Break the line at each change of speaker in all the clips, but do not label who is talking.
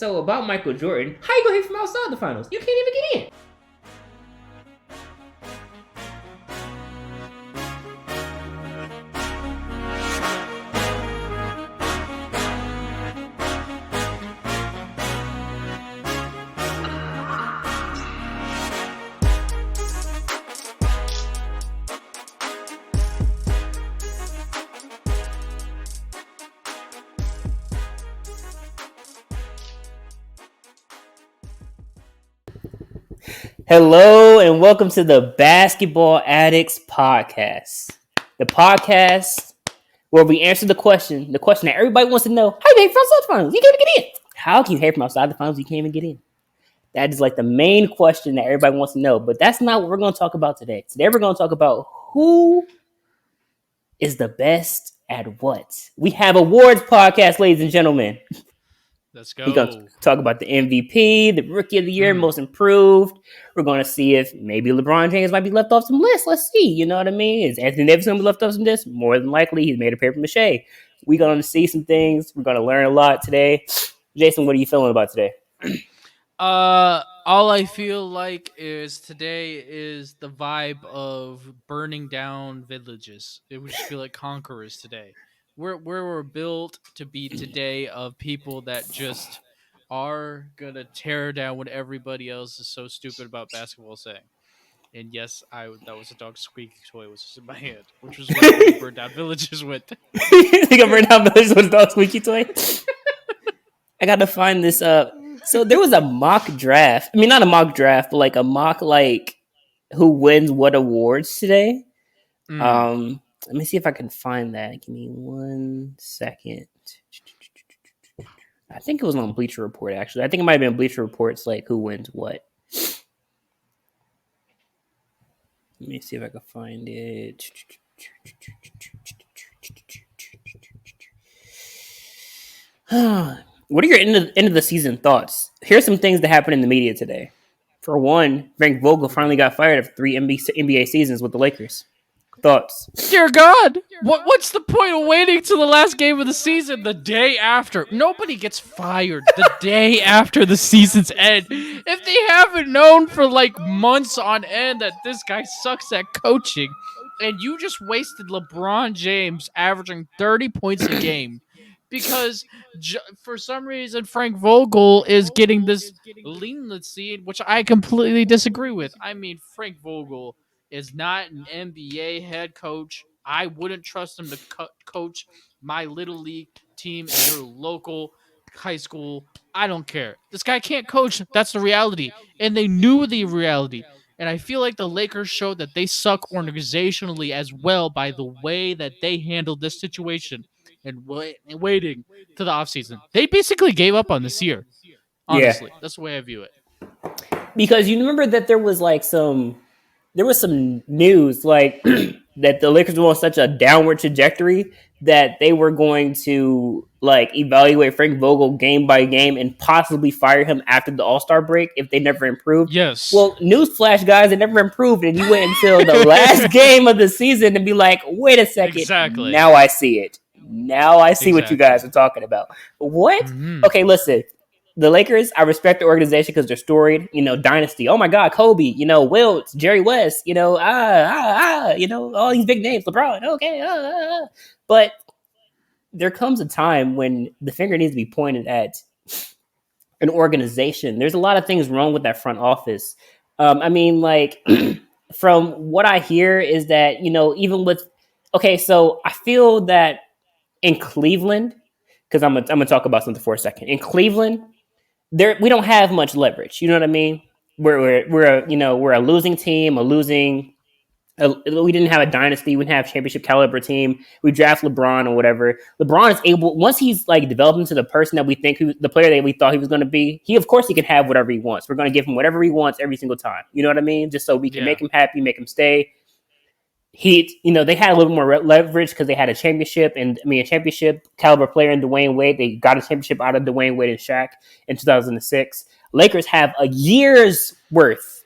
So about Michael Jordan, how you gonna hit from outside the finals? You can't even get in. Hello and welcome to the Basketball Addicts Podcast. The podcast where we answer the question that everybody wants to know: how you hate from outside the finals? You can't even get in. How can you hate from outside the finals? You can't even get in. That is like the main question that everybody wants to know. But that's not what we're going to talk about today. Today we're going to talk about who is the best at what. We have awards podcast, ladies and gentlemen.
Let's go.
We're going to talk about the MVP, the Rookie of the Year, Most Improved. We're going to see if maybe LeBron James might be left off some lists. Let's see. You know what I mean? Is Anthony Davis going to be left off some lists? More than likely, he's made a paper mache. We're going to see some things. We're going to learn a lot today. Jason, what are you feeling about today?
All I feel like is today is the vibe of burning down villages. It would just feel like conquerors today. We're built to be today of people that just are gonna tear down what everybody else is so stupid about basketball saying. And yes, that was a dog squeaky toy was just in my hand, which was what I burned down villages with.
You think I burned down villages with a dog squeaky toy? I got to find this up. So there was a mock draft. I mean, not a mock draft, but like a mock who wins what awards today. Let me see if I can find that. Give me 1 second. I think it was on Bleacher Report, actually. I think it might have been Bleacher Report's like who wins what. Let me see if I can find it. What are your end of the season thoughts? Here's some things that happened in the media today. For one, Frank Vogel finally got fired after 3 NBA seasons with the Lakers. Thoughts?
Dear God, what's the point of waiting till the last game of the season the day after? Nobody gets fired the day after the season's end. If they haven't known for like months on end that this guy sucks at coaching, and you just wasted LeBron James averaging 30 points a game because for some reason Frank Vogel is getting this leniency, which I completely disagree with. I mean, Frank Vogel is not an NBA head coach. I wouldn't trust him to coach my little league team in your local high school. I don't care. This guy can't coach. That's the reality. And they knew the reality. And I feel like the Lakers showed that they suck organizationally as well by the way that they handled this situation and waiting to the offseason. They basically gave up on this year. Honestly, that's the way I view it.
Because you remember that there was some news like that the Lakers were on such a downward trajectory that they were going to like evaluate Frank Vogel game by game and possibly fire him after the All-Star break if they never improved.
Yes.
Well, newsflash, guys, they never improved, and you wait until the last game of the season to be like, wait a second.
Exactly.
Now I see it. Now I see what you guys are talking about. What? Mm-hmm. Okay, listen. The Lakers, I respect the organization because they're storied, dynasty. Oh my God, Kobe, Wilt, Jerry West, all these big names, LeBron. Okay, But there comes a time when the finger needs to be pointed at an organization. There's a lot of things wrong with that front office. From what I hear is that, even with, so I feel that in Cleveland, because I'm gonna talk about something for a second. In Cleveland, we don't have much leverage. You know what I mean? We're a losing team, we didn't have a dynasty. We didn't have a championship caliber team. We draft LeBron or whatever. LeBron is able, once he's like developed into the person that we think, the player that we thought he was going to be, of course he can have whatever he wants. We're going to give him whatever he wants every single time. You know what I mean? Just so we can make him happy, make him stay. They had a little more leverage because they had a championship caliber player in Dwayne Wade. They got a championship out of Dwayne Wade and Shaq in 2006. Lakers have a year's worth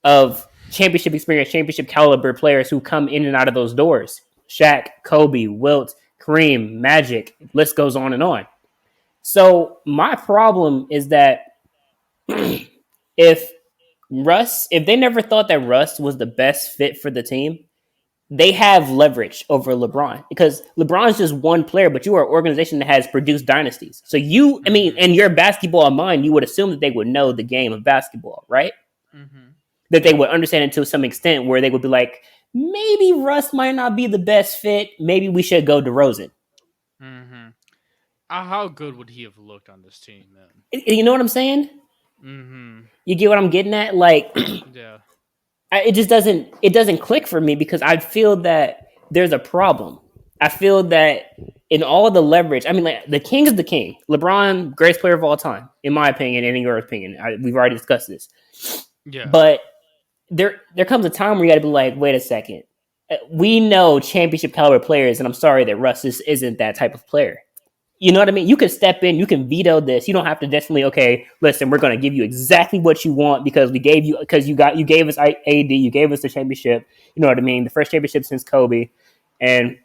of championship experience, championship caliber players who come in and out of those doors. Shaq, Kobe, Wilt, Kareem, Magic, list goes on and on. So my problem is that if if they never thought that Russ was the best fit for the team, they have leverage over LeBron because LeBron is just one player, but you are an organization that has produced dynasties. So I mean,
Mm-hmm.
in your basketball mind, you would assume that they would know the game of basketball, right?
Mm-hmm.
That they would understand it to some extent where they would be like, maybe Russ might not be the best fit. Maybe we should go DeRozan.
Mm-hmm. How good would he have looked on this team, man?
You know what I'm saying?
Mm-hmm.
You get what I'm getting at? Like,
Yeah.
it just doesn't click for me because I feel that there's a problem. I feel that in all the leverage, I mean, like the king is the king. LeBron, greatest player of all time, in my opinion, and in your opinion. We've already discussed this,
Yeah.
but there comes a time where you got to be like, wait a second. We know championship caliber players, and I'm sorry that Russ isn't that type of player. You know what I mean? You can step in, you can veto this. You don't have to definitely, okay, listen, we're going to give you exactly what you want because you gave us AD, you gave us the championship. You know what I mean? The first championship since Kobe, and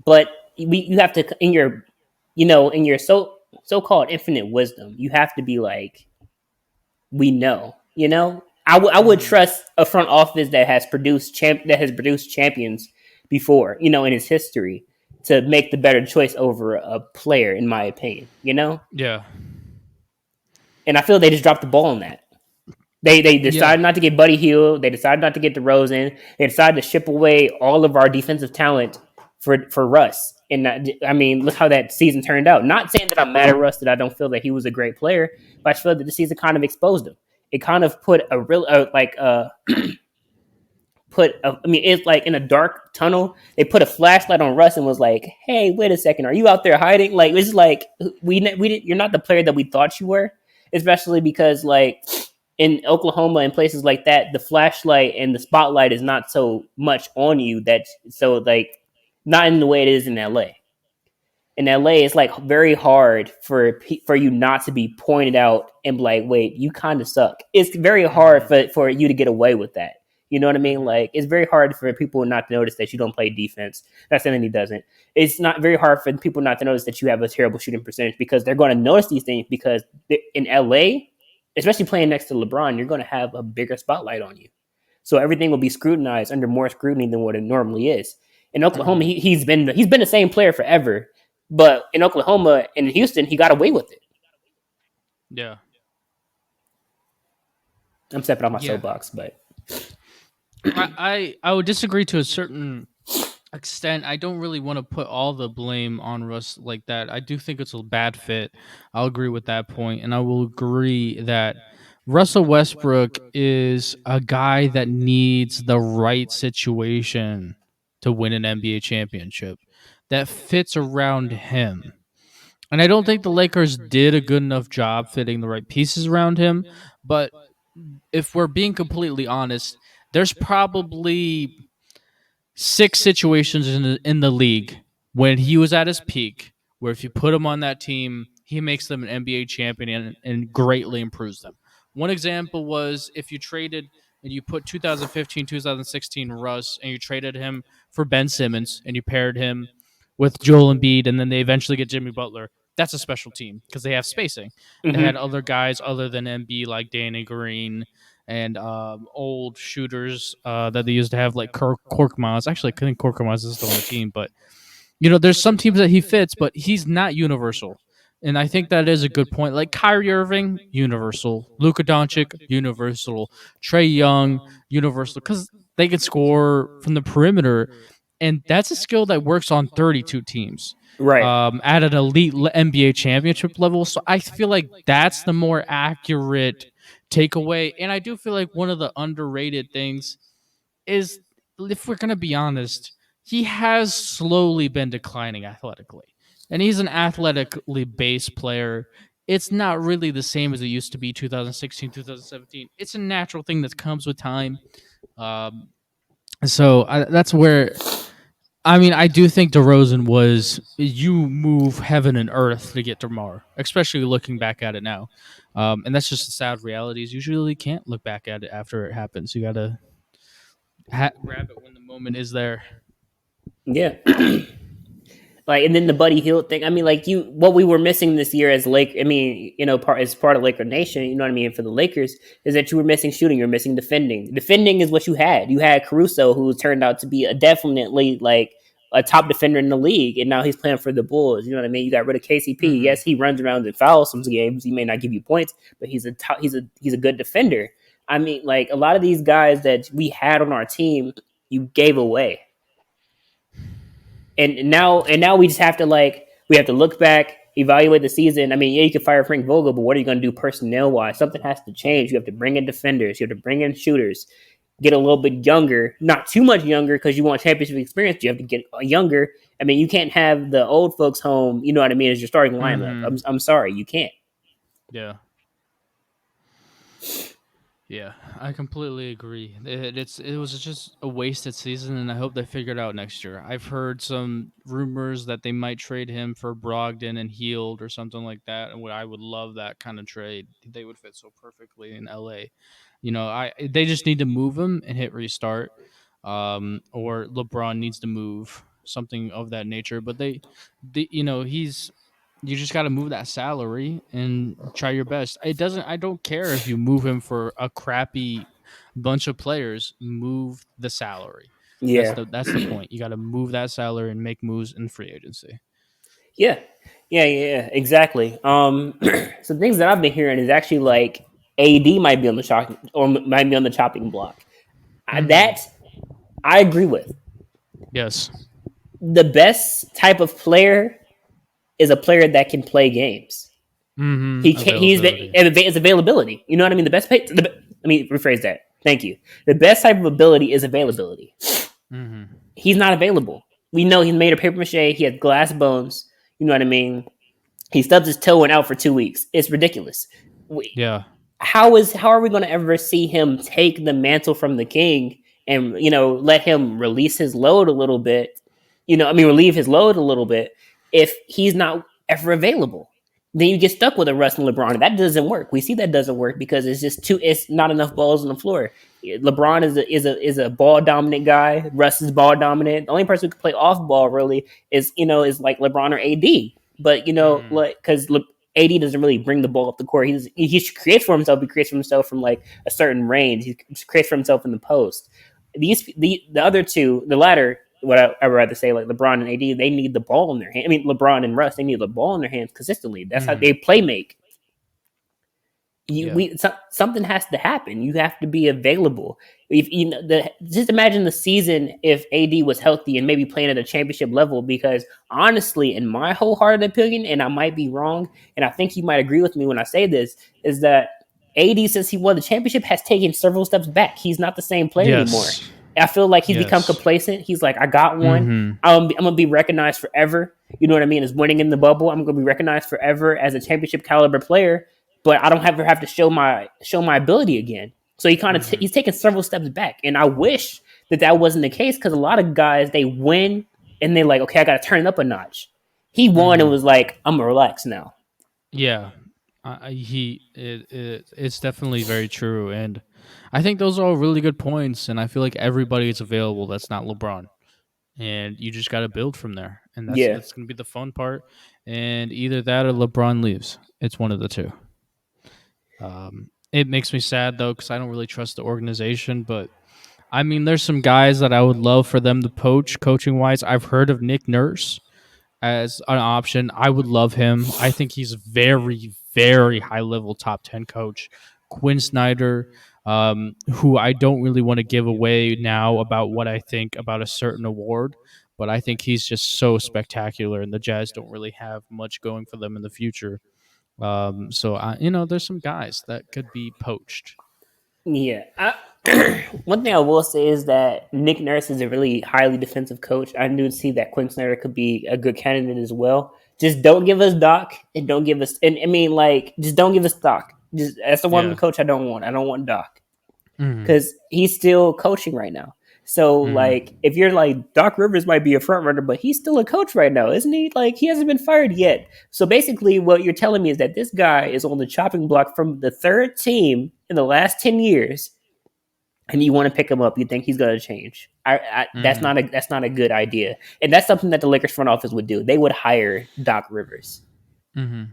but you have to in your so called infinite wisdom, you have to be like, we know, I would
Mm-hmm.
trust a front office that has produced champions before, in its history to make the better choice over a player, in my opinion.
Yeah.
And I feel they just dropped the ball on that. They
Yeah.
decided not to get Buddy Hield. They decided not to get DeRozan. They decided to ship away all of our defensive talent for Russ. And I mean, look how that season turned out. Not saying that I'm mad at Russ, that I don't feel that he was a great player, but I feel that the season kind of exposed him. It kind of put a real I mean, it's like in a dark tunnel. They put a flashlight on Russ and was like, "Hey, wait a second, are you out there hiding?" Like it's like you're not the player that we thought you were, especially because like in Oklahoma and places like that, the flashlight and the spotlight is not so much on you that so like not in the way it is in LA. In LA, it's like very hard for you not to be pointed out and be like, wait, you kind of suck. It's very hard
Mm-hmm.
for you to get away with that. You know what I mean?
Mm-hmm.
Like it's very hard for people not to notice that you don't play defense. That's something he doesn't. It's not very hard for people not to notice that you have a terrible shooting percentage because they're going to notice these things because in LA, especially playing next to LeBron, you're going to have a bigger spotlight on you. So everything will be scrutinized under more scrutiny than what it normally is. In Oklahoma,
Mm-hmm.
he's been the same player forever, but in Oklahoma and in Houston, he got away with it.
Yeah.
I'm stepping on my
Yeah.
soapbox, but
I would disagree to a certain extent. I don't really want to put all the blame on Russ like that. I do think it's a bad fit. I'll agree with that point, and I will agree that Russell Westbrook is a guy that needs the right situation to win an NBA championship that fits around him. And I don't think the Lakers did a good enough job fitting the right pieces around him, but if we're being completely honest, there's probably six situations in the league when he was at his peak, where if you put him on that team, he makes them an NBA champion and greatly improves them. One example was if you traded and you put 2015, 2016 Russ and you traded him for Ben Simmons and you paired him with Joel Embiid and then they eventually get Jimmy Butler. That's a special team because they have spacing. They had
mm-hmm.
other guys other than Embiid like Danny Green and old shooters that they used to have, like Korkmaz. Actually, I think Korkmaz is still on the team, but there's some teams that he fits, but he's not universal. And I think that is a good point. Like Kyrie Irving, universal. Luka Doncic, universal. Trey Young, universal, because they can score from the perimeter, and that's a skill that works on 32 teams
Right.
at an elite NBA championship level. So I feel like that's the more accurate takeaway. And I do feel like one of the underrated things is, if we're going to be honest, he has slowly been declining athletically. And he's an athletically based player. It's not really the same as it used to be 2016, 2017. It's a natural thing that comes with time. Um, that's where I mean, I do think DeRozan was you move heaven and earth to get to Mar, especially looking back at it now. And that's just the sad reality is usually can't look back at it after it happens. You got to grab it when the moment is there.
Yeah. Like, and then the Buddy Hield thing. I mean, like what we were missing this year as Lake. I mean, as part of Laker Nation. You know what I mean? For the Lakers, is that you were missing shooting, you're missing defending. Defending is what you had. You had Caruso, who turned out to be a definitely like a top defender in the league, and now he's playing for the Bulls. You know what I mean? You got rid of KCP.
Mm-hmm.
Yes, he runs around and fouls some games. He may not give you points, but he's a good defender. I mean, like a lot of these guys that we had on our team, you gave away. And now we just have to look back, evaluate the season. I mean, yeah, you can fire Frank Vogel, but what are you going to do personnel wise? Something has to change. You have to bring in defenders. You have to bring in shooters. Get a little bit younger, not too much younger because you want championship experience. You have to get younger. I mean, you can't have the old folks home. You know what I mean? As your starting lineup.
Mm-hmm.
I'm sorry, you can't.
Yeah. Yeah, I completely agree. It was just a wasted season, and I hope they figure it out next year. I've heard some rumors that they might trade him for Brogdon and Heald or something like that, and I would love that kind of trade. They would fit so perfectly in LA. They just need to move him and hit restart, or LeBron needs to move something of that nature. But he's you just got to move that salary and try your best. I don't care if you move him for a crappy bunch of players. Move the salary.
Yeah,
That's the point. You got to move that salary and make moves in free agency.
yeah, exactly. Some things that I've been hearing is actually like AD might be on the chopping block. That I agree with.
Yes.
The best type of player is a player that can play games.
Mm-hmm.
He can't. His availability. You know what I mean. Let me rephrase that. Thank you. The best type of ability is availability.
Mm-hmm.
He's not available. We know he's made of paper mache. He has glass bones. You know what I mean. He stubs his toe and out for 2 weeks. It's ridiculous.
Yeah.
How are we going to ever see him take the mantle from the king and let him release his load a little bit? Relieve his load a little bit if he's not ever available. Then you get stuck with a Russ and LeBron. That doesn't work. We see that doesn't work because it's not enough balls on the floor. LeBron is a ball dominant guy. Russ is ball dominant. The only person who can play off ball really is like LeBron or AD. But because AD doesn't really bring the ball up the court. He creates for himself. He creates for himself from like a certain range. He creates for himself in the post. The other two, the latter, what I would rather say, like LeBron and AD, they need the ball in their hand. I mean, LeBron and Russ, they need the ball in their hands consistently. That's how they play make. Something has to happen. You have to be available. Just imagine the season if AD was healthy and maybe playing at a championship level. Because honestly, in my wholehearted opinion, and I might be wrong, and I think you might agree with me when I say this, is that AD, since he won the championship, has taken several steps back. He's not the same player anymore. I feel like he's become complacent. He's like, I got one.
Mm-hmm.
I'm going to be recognized forever. You know what I mean? As winning in the bubble, I'm going to be recognized forever as a championship caliber player. But I don't ever have to show my ability again. So he's taken several steps back, and I wish that wasn't the case because a lot of guys, they win and they're like, okay, I got to turn it up a notch. He won and was like, I'm gonna relax now.
Yeah, it's definitely very true, and I think those are all really good points. And I feel like everybody is available that's not LeBron, and you just got to build from there. And that's gonna be the fun part. And either that or LeBron leaves. It's one of the two. It makes me sad though because I don't really trust the organization. But I mean, there's some guys that I would love for them to poach coaching wise. I've heard of Nick Nurse as an option. I would love him. I think he's very, very high level top 10 coach. Quinn Snyder, who I don't really want to give away now about what I think about a certain award, but I think he's just so spectacular, and the Jazz don't really have much going for them in the future. There's some guys that could be poached.
Yeah. One thing I will say is that Nick Nurse is a really highly defensive coach. I do see that Quinn Snyder could be a good candidate as well. Just don't give us Doc and don't give us, and I mean, like, just don't give us Doc. That's the one coach I don't want. I don't want Doc because he's still coaching right now. So, like, if you're like, Doc Rivers might be a front runner, but he's still a coach right now, isn't he? Like, he hasn't been fired yet. So basically what you're telling me is that this guy is on the chopping block from the third team in the last 10 years, and you want to pick him up. You think he's going to change. That's not a good idea, and that's something that the Lakers front office would do. They would hire Doc Rivers.
Mm-hmm.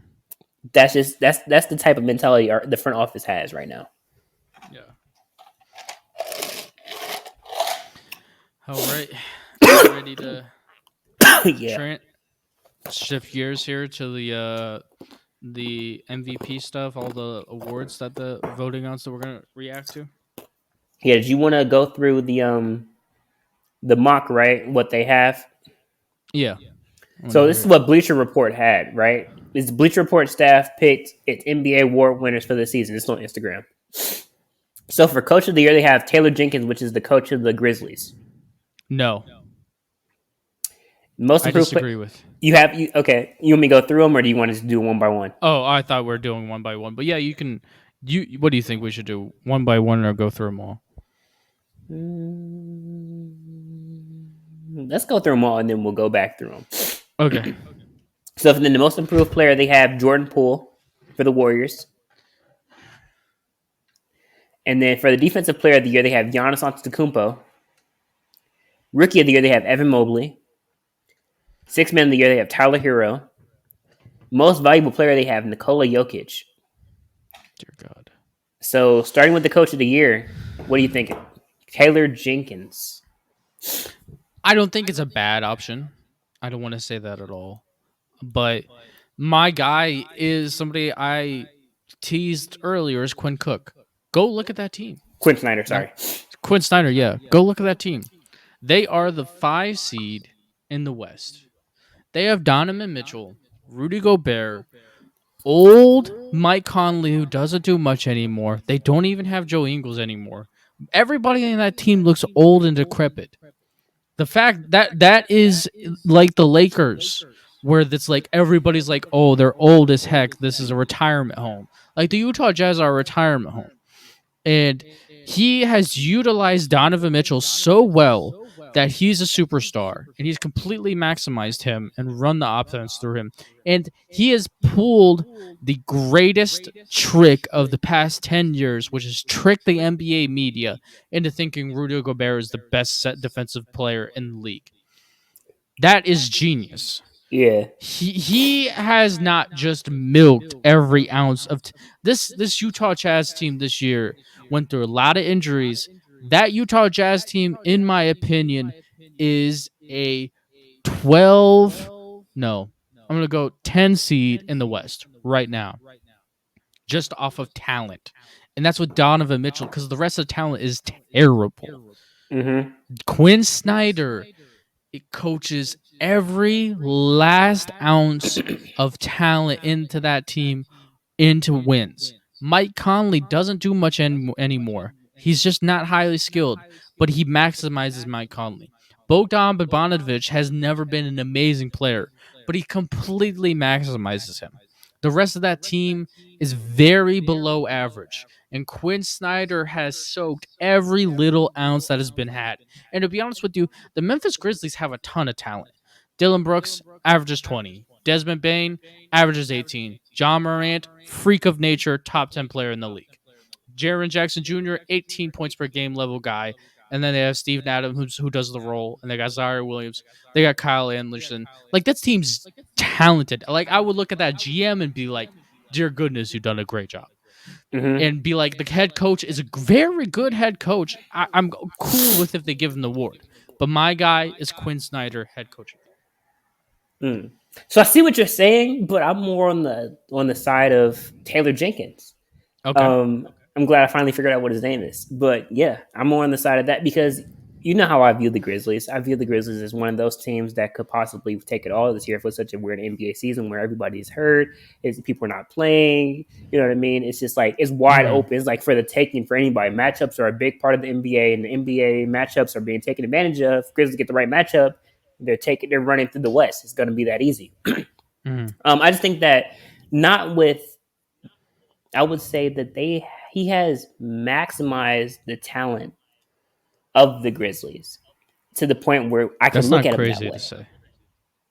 That's the type of mentality the front office has right now.
Yeah. All right. Are you ready to
Yeah.
shift gears here to the MVP stuff, all the awards that the voting on, so we're gonna react to?
Yeah. Did you want to go through the mock, right? What they have.
Yeah.
So this is what Bleacher Report had, right? This Bleacher Report staff picked its NBA award winners for the season. It's on Instagram. So for Coach of the Year, they have Taylor Jenkins, which is the coach of the Grizzlies.
No.
Most
I
improved.
disagree with.
Okay. You want me to go through them, or do you want us to do one by one?
Oh, I thought we were doing one by one, but yeah, you can. What do you think we should do? One by one, or go through them all?
Let's go through them all, and then we'll go back through them.
Okay.
So for the most improved player, they have Jordan Poole for the Warriors. And then for the defensive player of the year, they have Giannis Antetokounmpo. Rookie of the year, they have Evan Mobley. Sixth man of the year, they have Tyler Hero. Most valuable player, they have Nicola Jokic.
Dear God.
So starting with the coach of the year, what do you think? Taylor Jenkins.
I don't think it's a bad option. I don't want to say that at all. But my guy is somebody I teased earlier is Quinn Cook. Go look at that team.
Quinn Snyder, sorry.
Quinn Snyder, yeah. Go look at that team. They are the 5 seed in the West. They have Donovan Mitchell, Rudy Gobert, old Mike Conley, who doesn't do much anymore. They don't even have Joe Ingles anymore. Everybody in that team looks old and decrepit. The fact that is like the Lakers, where it's like everybody's like, oh, they're old as heck. This is a retirement home. Like the Utah Jazz are a retirement home. And he has utilized Donovan Mitchell so well that he's a superstar, and he's completely maximized him and run the offense through him. And he has pulled the greatest trick of the past 10 years, which is trick the NBA media into thinking Rudy Gobert is the best set defensive player in the league. That is genius.
Yeah.
He has not just milked every ounce of this Utah Jazz team this year went through a lot of injuries. That Utah Jazz team, in my opinion, is a 12. No, I'm going to go 10 seed in the West right now, just off of talent. And that's with Donovan Mitchell, because the rest of the talent is terrible.
Mm-hmm.
Quinn Snyder, it coaches every last ounce of talent into that team into wins. Mike Conley doesn't do much anymore. He's just not highly skilled, but he maximizes Mike Conley. Bogdan Bogdanovic has never been an amazing player, but he completely maximizes him. The rest of that team is very below average, and Quinn Snyder has soaked every little ounce that has been had. And to be honest with you, the Memphis Grizzlies have a ton of talent. Dylan Brooks averages 20. Desmond Bane averages 18. John Morant, freak of nature, top 10 player in the league. Jaren Jackson Jr., 18 points per game level guy. And then they have Steven Adams, who does the role. And they got Zaire Williams. They got Kyle Anderson. Like, that team's talented. Like, I would look at that GM and be like, dear goodness, you've done a great job.
Mm-hmm.
And be like, the head coach is a very good head coach. I'm cool with if they give him the award. But my guy is Quinn Snyder, head coach.
So I see what you're saying, but I'm more on the side of Taylor Jenkins.
Okay.
I'm glad I finally figured out what his name is. But yeah, I'm more on the side of that because you know how I view the Grizzlies. I view the Grizzlies as one of those teams that could possibly take it all this year if it was such a weird NBA season where everybody's hurt, people are not playing. You know what I mean? It's just like it's wide open. It's like for the taking for anybody. Matchups are a big part of the NBA, and the NBA matchups are being taken advantage of. Grizzlies get the right matchup. They're running through the West. It's going to be that easy. I just think that I would say that he has maximized the talent of the Grizzlies to the point where I can look at him that way.
To say.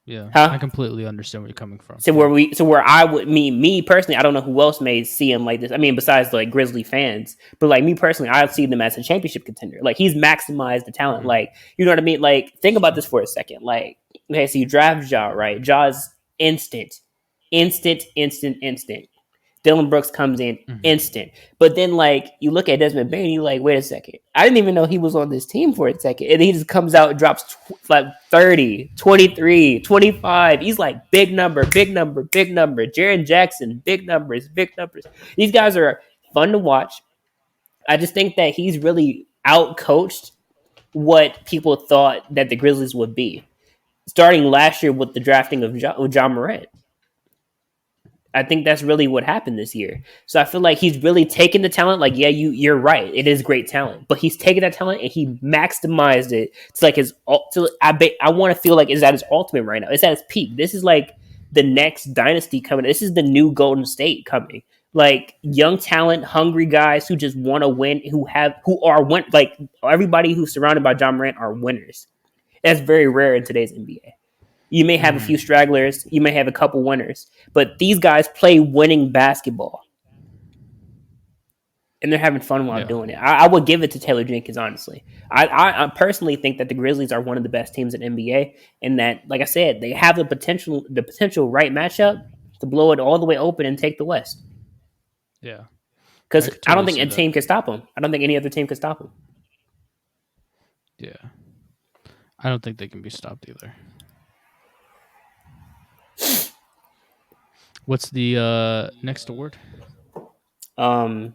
Yeah, I
Huh?
completely understand where you're coming from.
So where I would me personally, I don't know who else may see him like this. I mean, besides like Grizzly fans, but like me personally, I see them as a championship contender. Like he's maximized the talent.
Mhm.
Like you know what I mean. Like think
That's
about
true.
this for a second. Like okay, so you draft Ja, right? Ja's instant, instant. Dylan Brooks comes in
Mhm.
instant. But then, like, you look at Desmond Bain, you're like, wait a second. I didn't even know he was on this team for a second. And he just comes out and drops like 30, 23, 25. He's like, big number, big number, big number. Jaren Jackson, big numbers, big numbers. These guys are fun to watch. I just think that he's really outcoached what people thought that the Grizzlies would be. Starting last year with the drafting of John Morant. I think that's really what happened this year. So I feel like he's really taken the talent. Like, yeah, you're right. It is great talent, but he's taken that talent and he maximized it to like his. I want to feel like it's at his ultimate right now. It's at its peak. This is like the next dynasty coming. This is the new Golden State coming. Like young talent, hungry guys who just want to win, who are like everybody who's surrounded by John Morant are winners. That's very rare in today's NBA. You may have a few
Mhm.
stragglers, you may have a couple winners, but these guys play winning basketball, and they're having fun while
Yeah.
doing it. I would give it to Taylor Jenkins, honestly. I personally think that the Grizzlies are one of the best teams in NBA, and that, like I said, they have the potential right matchup to blow it all the way open and take the West.
Yeah. I
Because
could
I don't
totally
think
see
a
that.
team can stop them. I don't think any other team can stop them.
Yeah. I don't think they can be stopped either. What's the next award?
Um,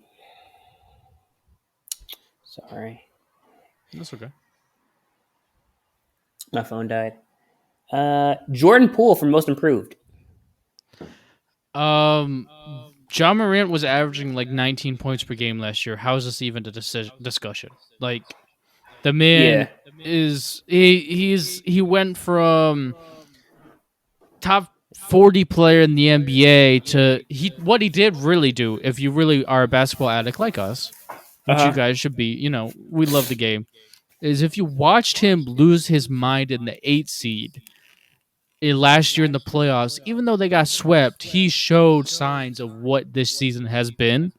sorry,
That's okay.
my phone died. Jordan Poole for most improved.
Um, John Morant was averaging like 19 points per game last year. How is this even a discussion? Like the man
Yeah.
is he went from top 40 player in the NBA to what he did really do. If you really are a basketball addict like us,
Uh
which you
huh.
guys should be, we love the game. Is if you watched him lose his mind in the 8 seed last year in the playoffs, even though they got swept, he showed signs of what this season has been.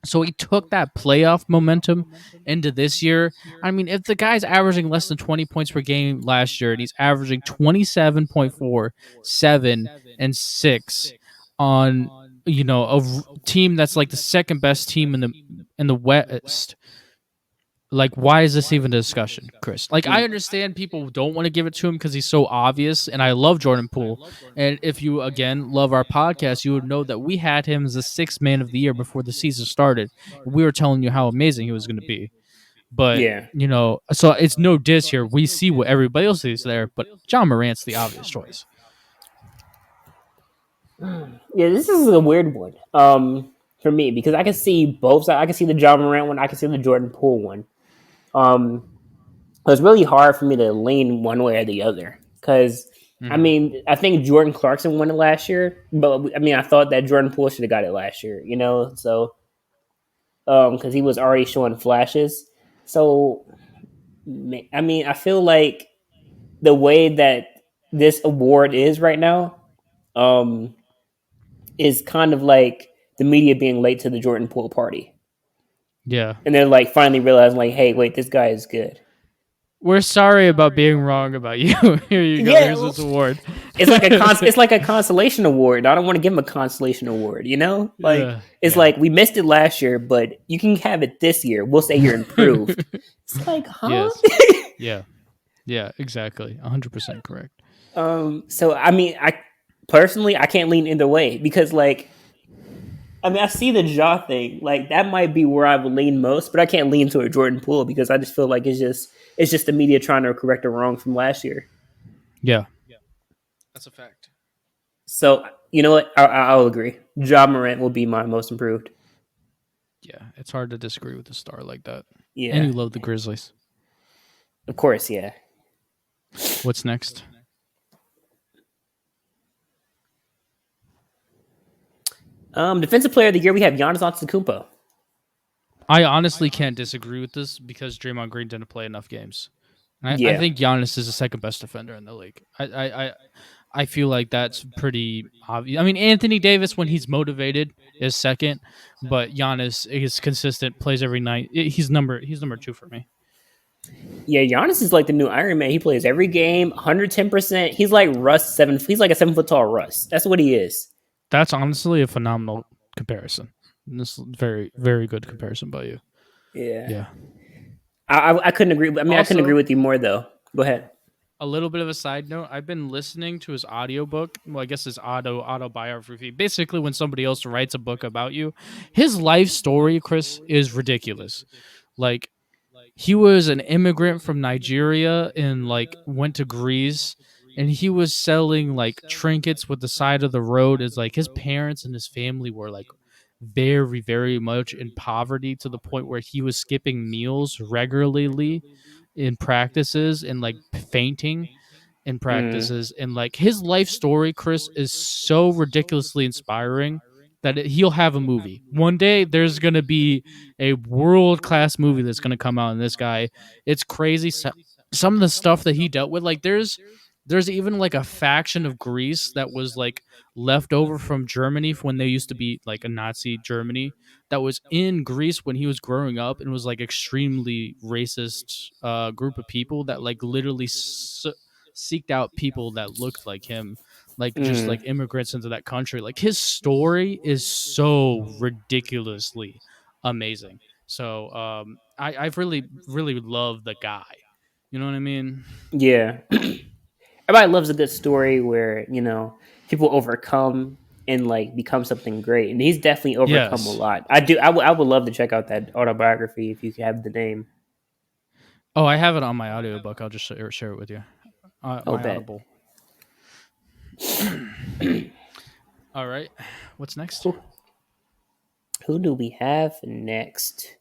So he took that playoff momentum into this year. I mean, if the guy's averaging less than 20 points per game last year and he's averaging 27.4, 7, and 6 on a team that's like the second best team in the West, like, why is this even a discussion, Chris? Like, I understand people don't want to give it to him because he's so obvious, and I love Jordan Poole. And if you, again, love our podcast, you would know that we had him as the sixth man of the year before the season started. We were telling you how amazing he was going to be. But,
Yeah.
so it's no diss here. We see what everybody else sees there, but John Morant's the obvious choice.
Yeah, this is a weird one. For me, because I can see both sides. I can see the John Morant one. I can see the Jordan Poole one. Um, it's really hard for me to lean one way or the other. Because I
Mm-hmm.
mean, I think Jordan Clarkson won it last year, but I mean, I thought that Jordan Poole should have got it last year. So because he was already showing flashes. So I mean, I feel like the way that this award is right now, um, is kind of like the media being late to the Jordan Poole party.
Yeah.
And they're like finally realizing, like, hey, wait, this guy is good.
We're sorry about being wrong about you. Here you go.
Yeah,
Here's this award.
it's like a consolation award. I don't want to give him a consolation award, Like
Yeah.
it's
Yeah.
like we missed it last year, but you can have it this year. We'll say you're improved. It's like, huh?
Yes. Yeah. Yeah, exactly. 100% correct.
So I mean, I personally I can't lean either way because like I mean I see the jaw thing. Like that might be where I would lean most, but I can't lean toward Jordan Poole because I just feel like it's just the media trying to correct a wrong from last year.
Yeah. That's a fact.
So you know what? I'll agree. Ja Morant will be my most improved.
Yeah, it's hard to disagree with a star like that. And
Yeah,
you love the Grizzlies.
of course. Yeah.
What's next?
Defensive player of the year, we have Giannis Antetokounmpo.
I honestly can't disagree with this because Draymond Green didn't play enough games. I
Yeah.
think Giannis is the second best defender in the league. I feel like that's pretty obvious. I mean, Anthony Davis, when he's motivated, is second, but Giannis is consistent, plays every night. He's number 2 for me.
Yeah, Giannis is like the new Iron Man. He plays every game, 110%. He's like Russ seven. He's like a 7 foot tall Russ. That's what he is.
That's honestly a phenomenal comparison. This is very, very good comparison by you.
Yeah,
Yeah.
I couldn't agree. I mean, I couldn't agree
Also,
with you more though. Go ahead.
a little bit of a side note, I've been listening to his audiobook. Well, I guess his autobiography. Basically, when somebody else writes a book about you, his life story, Chris, is ridiculous. Like, he was an immigrant from Nigeria and like went to Greece, and he was selling like trinkets with the side of the road. Is like his parents and his family were like very, very much in poverty to the point where he was skipping meals regularly in practices and like fainting in
Mm,
practices. And like his life story, Chris, is so ridiculously inspiring that he'll have a movie one day. There's gonna be a world class movie that's gonna come out. And this guy, it's crazy. Some of the stuff that he dealt with, like there's even like a faction of Greece that was like left over from Germany when they used to be like a Nazi Germany, that was in Greece when he was growing up, and was like extremely racist group of people that like literally seeked out people that looked like him, like just like
mm,
immigrants into that country. Like his story is so ridiculously amazing. So I've really loved the guy. You know what I mean?
yeah. Everybody loves a good story where people overcome and like become something great, and he's definitely overcome a
Yes.
lot. I do. I would love to check out that autobiography if you have the name.
Oh, I have it on my audiobook. I'll just share it with you.
Oh,
My
bet.
Audible. All right. What's next?
who, who do we have next?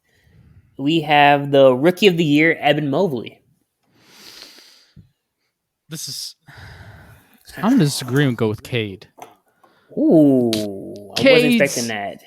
We have the Rookie of the Year, Evan Mobley.
This is. I'm gonna disagree and go with Cade.
Ooh, I wasn't expecting
Cade's
that.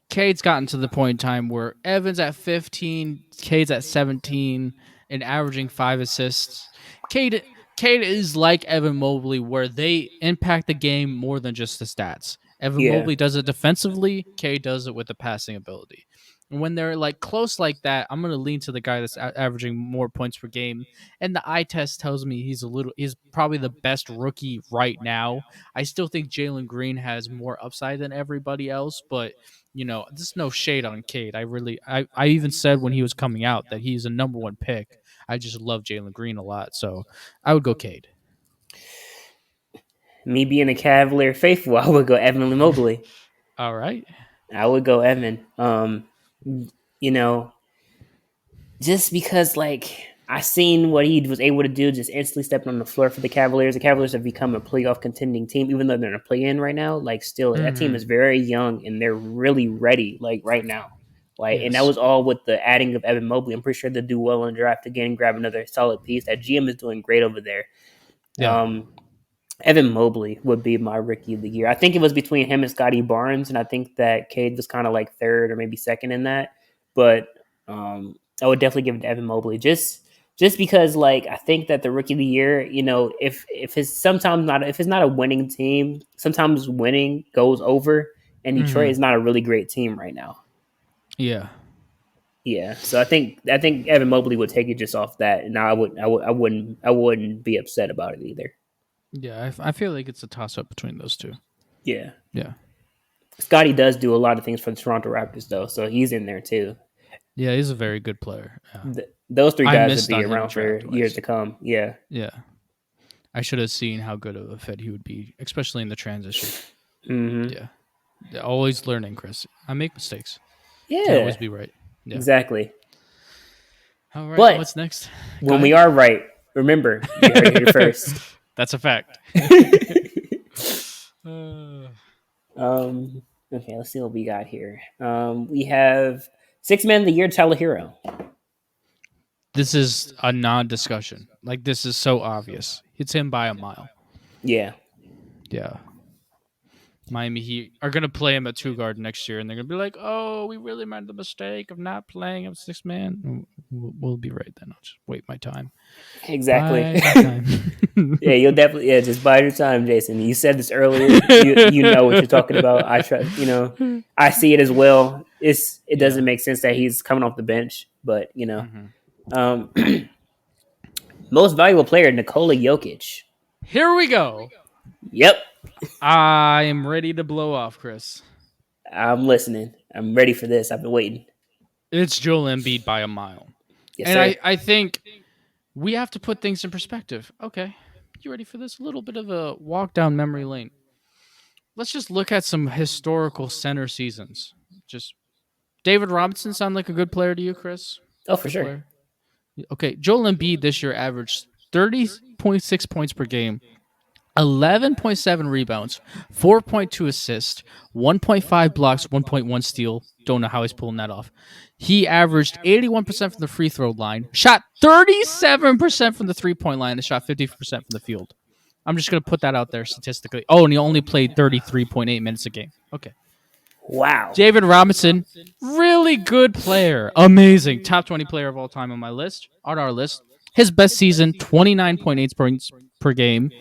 Cade's gotten to the point in time where Evans at 15, Cade's at 17, and averaging 5 assists. Cade Cade is like Evan Mobley, where they impact the game more than just the stats. Evan
Yeah.
Mobley does it defensively. Cade does it with the passing ability. And when they're like close like that, I'm gonna lean to the guy that's averaging more points per game. And the eye test tells me he's probably the best rookie right now. I still think Jalen Green has more upside than everybody else, but there's no shade on Cade. I even said when he was coming out that he's a number one pick. I just love Jalen Green a lot, so I would go Cade.
Me being a Cavalier faithful, I would go Evan Mobley.
All right.
I would go Evan. You know, just because like I seen what he was able to do, just instantly stepping on the floor for the Cavaliers. The Cavaliers have become a playoff contending team, even though they're in a play-in right now. Like, still, that team is
Mm-hmm.
very young and they're really ready. Like right now, like, and that
Yes.
was all with the adding of Evan Mobley. I'm pretty sure they'll do well in draft again and grab another solid piece. That GM is doing great over there.
Yeah.
Um, Evan Mobley would be my rookie of the year. I think it was between him and Scotty Barnes, and I think that Cade was kind of like third or maybe second in that. But I would definitely give it to Evan Mobley just because like I think that the rookie of the year, if it's sometimes not if it's not a winning team, sometimes winning goes over, and Detroit
Mm-hmm.
is not a really great team right now.
Yeah.
Yeah, so I think Evan Mobley would take it just off that, and I wouldn't be upset about it either.
Yeah. I feel like it's a toss up between those two.
Yeah.
Yeah.
Scotty does do a lot of things for the Toronto Raptors, though, so he's in there too.
Yeah. He's a very good player. Yeah.
Those three
I
guys would
missed
be
on him
around for
draft
years
wise.
to come. Yeah.
Yeah. I should have seen how good of a fit he would be, especially in the transition.
Hmm.
Yeah. Always learning, Chris. I make mistakes. Can't
Yeah.
always be right. Yeah.
Exactly.
All right.
But
What's next? Go
when we
ahead.
are right, remember you heard it here first.
That's a fact. Uh,
um. Okay. Let's see what we got here. We have Six Man of the Year, Tyler Hero.
this is a non-discussion. Like this is so obvious. It's him by a mile.
Yeah.
Yeah. Miami Heat are going to play him at 2 guard next year, and they're going to be like, "Oh, we really made the mistake of not playing him 6-man." We'll be right then. I'll just wait my time.
Exactly.
Bide my time.
Yeah, you'll definitely just bide your time, Jason. You said this earlier. You know what you're talking about. I trust. I see it as well. It doesn't make sense that he's coming off the bench, but most valuable player, Nikola Jokic.
Here we go.
Yep,
I am ready to blow off, Chris.
I'm listening. I'm ready for this. I've been waiting.
It's Joel Embiid by a mile.
Yes,
and
sir.
I think we have to put things in perspective. Okay, you ready for this? A little bit of a walk down memory lane. Let's just look at some historical center seasons. Just David Robinson sound like a good player to you, Chris?
Oh, for sure.
Player? Okay, Joel Embiid this year averaged 30.6 points per game, 11.7 rebounds, 4.2 assists, 1.5 blocks, 1.1 steal. Don't know how he's pulling that off. He averaged 81% from the free throw line, shot 37% from the three-point line, and shot 50% from the field. I'm just going to put that out there statistically. Oh, and he only played 33.8 minutes a game. Okay.
Wow.
David Robinson, really good player. Amazing. Top 20 player of all time on our list. His best season, 29.8 points per game,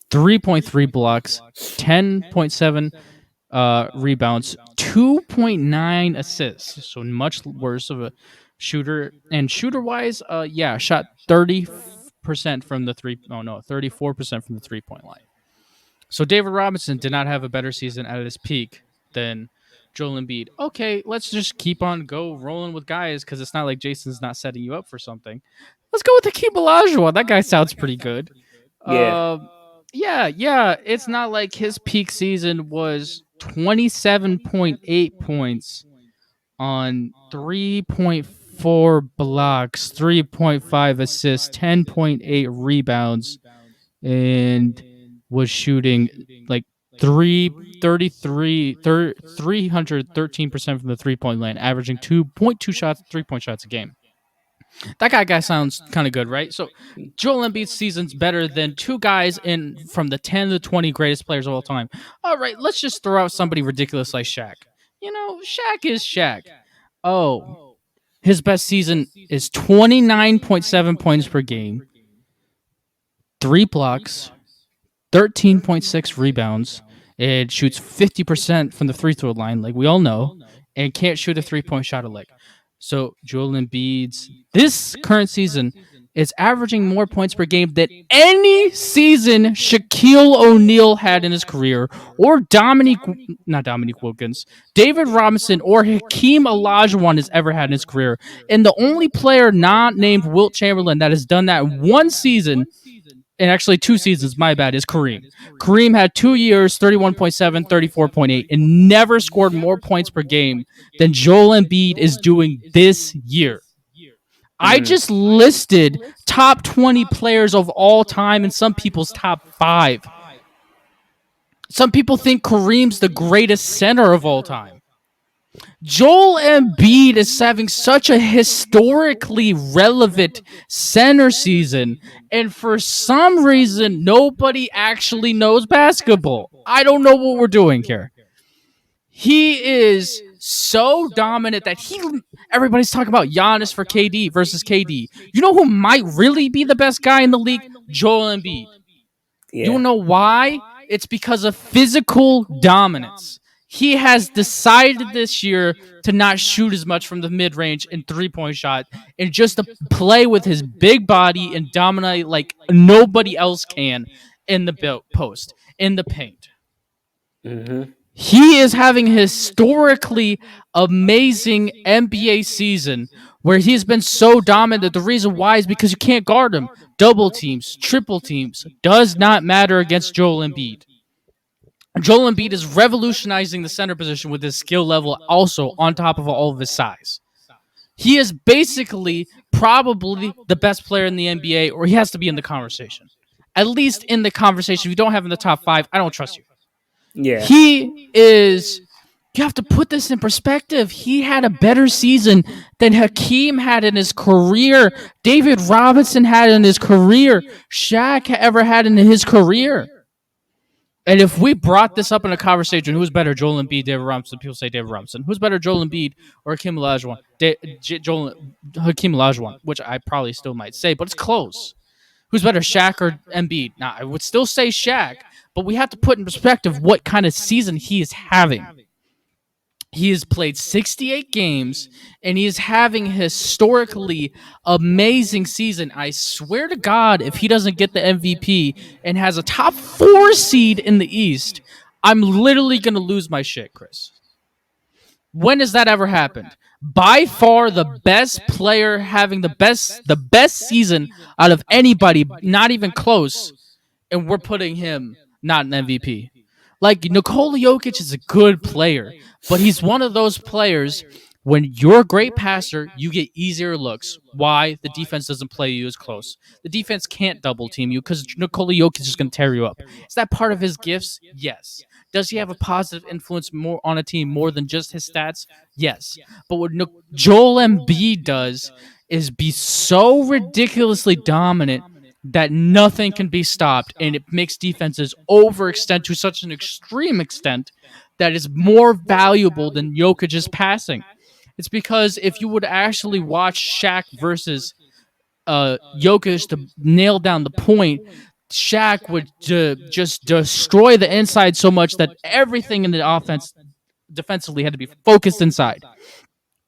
3.3 blocks, 10.7 rebounds, 2.9 assists. So much worse of a shooter. And shooter-wise, shot 34% from the 3-point line. So David Robinson did not have a better season at his peak than Joel Embiid. Okay, let's just keep on rolling with guys because it's not like Jason's not setting you up for something. Let's go with Hakeem Olajuwon. That guy sounds pretty good.
Yeah.
Yeah. It's not like his peak season was 27.8 points on 3.4 blocks, 3.5 assists, 10.8 rebounds, and was shooting like 313% from the 3-point line, averaging 2.2 shots, 3-point shots a game. That guy sounds kind of good, right? So Joel Embiid's season's better than two guys from the 10 to 20 greatest players of all time. All right, let's just throw out somebody ridiculous like Shaq. Shaq is Shaq. Oh, his best season is 29.7 points per game, 3 blocks, 13.6 rebounds. It shoots 50% from the free throw line, like we all know, and can't shoot a 3-point shot a lick. So Joel Embiid's this current season is averaging more points per game than any season Shaquille O'Neal had in his career, or not Dominique Wilkins, David Robinson, or Hakeem Olajuwon has ever had in his career. And the only player not named Wilt Chamberlain that has done that one season, and actually 2 seasons, my bad, is Kareem. Kareem had 2 years, 31.7, 34.8, and never scored more points per game than Joel Embiid is doing this year. I just listed top 20 players of all time and some people's top 5. Some people think Kareem's the greatest center of all time. Joel Embiid is having such a historically relevant center season, and for some reason, nobody actually knows basketball. I don't know what we're doing here. He is so dominant that everybody's talking about Giannis for KD versus KD. You know who might really be the best guy in the league? Joel Embiid. Yeah. You know why? It's because of physical dominance. He has decided this year to not shoot as much from the mid-range and 3-point shot and just to play with his big body and dominate like nobody else can in the post, in the paint.
Mm-hmm.
He is having a historically amazing NBA season where he's been so dominant. The reason why is because you can't guard him. Double teams, triple teams, does not matter against Joel Embiid. Joel Embiid is revolutionizing the center position with his skill level also on top of all of his size. He is basically probably the best player in the NBA, or he has to be in the conversation. At least in the conversation. If you don't have him in the top 5, I don't trust you.
Yeah.
He is... You have to put this in perspective. He had a better season than Hakeem had in his career, David Robinson had in his career, Shaq ever had in his career. And if we brought this up in a conversation, who's better, Joel Embiid, David Robinson? People say David Robinson. Who's better, Joel Embiid or Hakeem Olajuwon? Hakeem Olajuwon, which I probably still might say, but it's close. Who's better, Shaq or Embiid? Now, I would still say Shaq, but we have to put in perspective what kind of season he is having. He has played 68 games, and he is having a historically amazing season. I swear to God, if he doesn't get the MVP and has a top 4 seed in the East, I'm literally going to lose my shit, Chris. When has that ever happened? By far the best player having the best season out of anybody, not even close, and we're putting him not an MVP. Like, Nikola Jokic is a good player, but he's one of those players, when you're a great passer, you get easier looks. Why? The defense doesn't play you as close. The defense can't double team you because Nikola Jokic is going to tear you up. Is that part of his gifts? Yes. Does he have a positive influence more on a team more than just his stats? Yes. But what Joel Embiid does is be so ridiculously dominant that nothing can be stopped, and it makes defenses overextend to such an extreme extent that is more valuable than Jokic's passing. It's because if you would actually watch Shaq versus Jokic to nail down the point, Shaq would just destroy the inside so much that everything in the offense defensively had to be focused inside,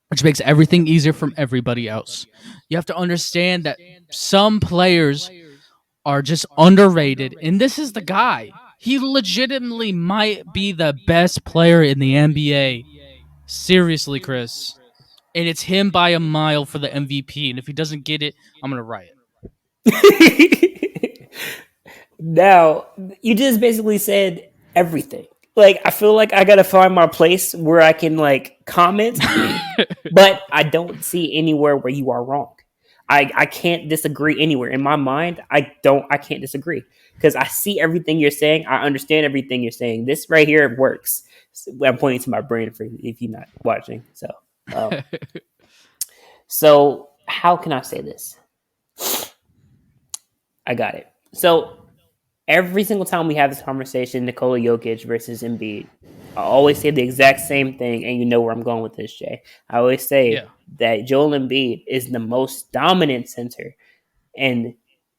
which makes everything easier from everybody else. You have to understand that some players are just underrated, and this is the guy. He legitimately might be the best player in the NBA. Seriously, Chris. And it's him by a mile for the MVP, and if he doesn't get it, I'm going to riot.
Now, you just basically said everything. Like, I feel like I gotta find my place where I can, like, comment, but I don't see anywhere where you are wrong. I can't disagree anywhere. In my mind, I can't disagree. Because I see everything you're saying. I understand everything you're saying. This right here works. I'm pointing to my brain for if you're not watching. So how can I say this? I got it. So every single time we have this conversation, Nikola Jokic versus Embiid, I always say the exact same thing, and you know where I'm going with this, Jay. I always say that Joel Embiid is the most dominant center, and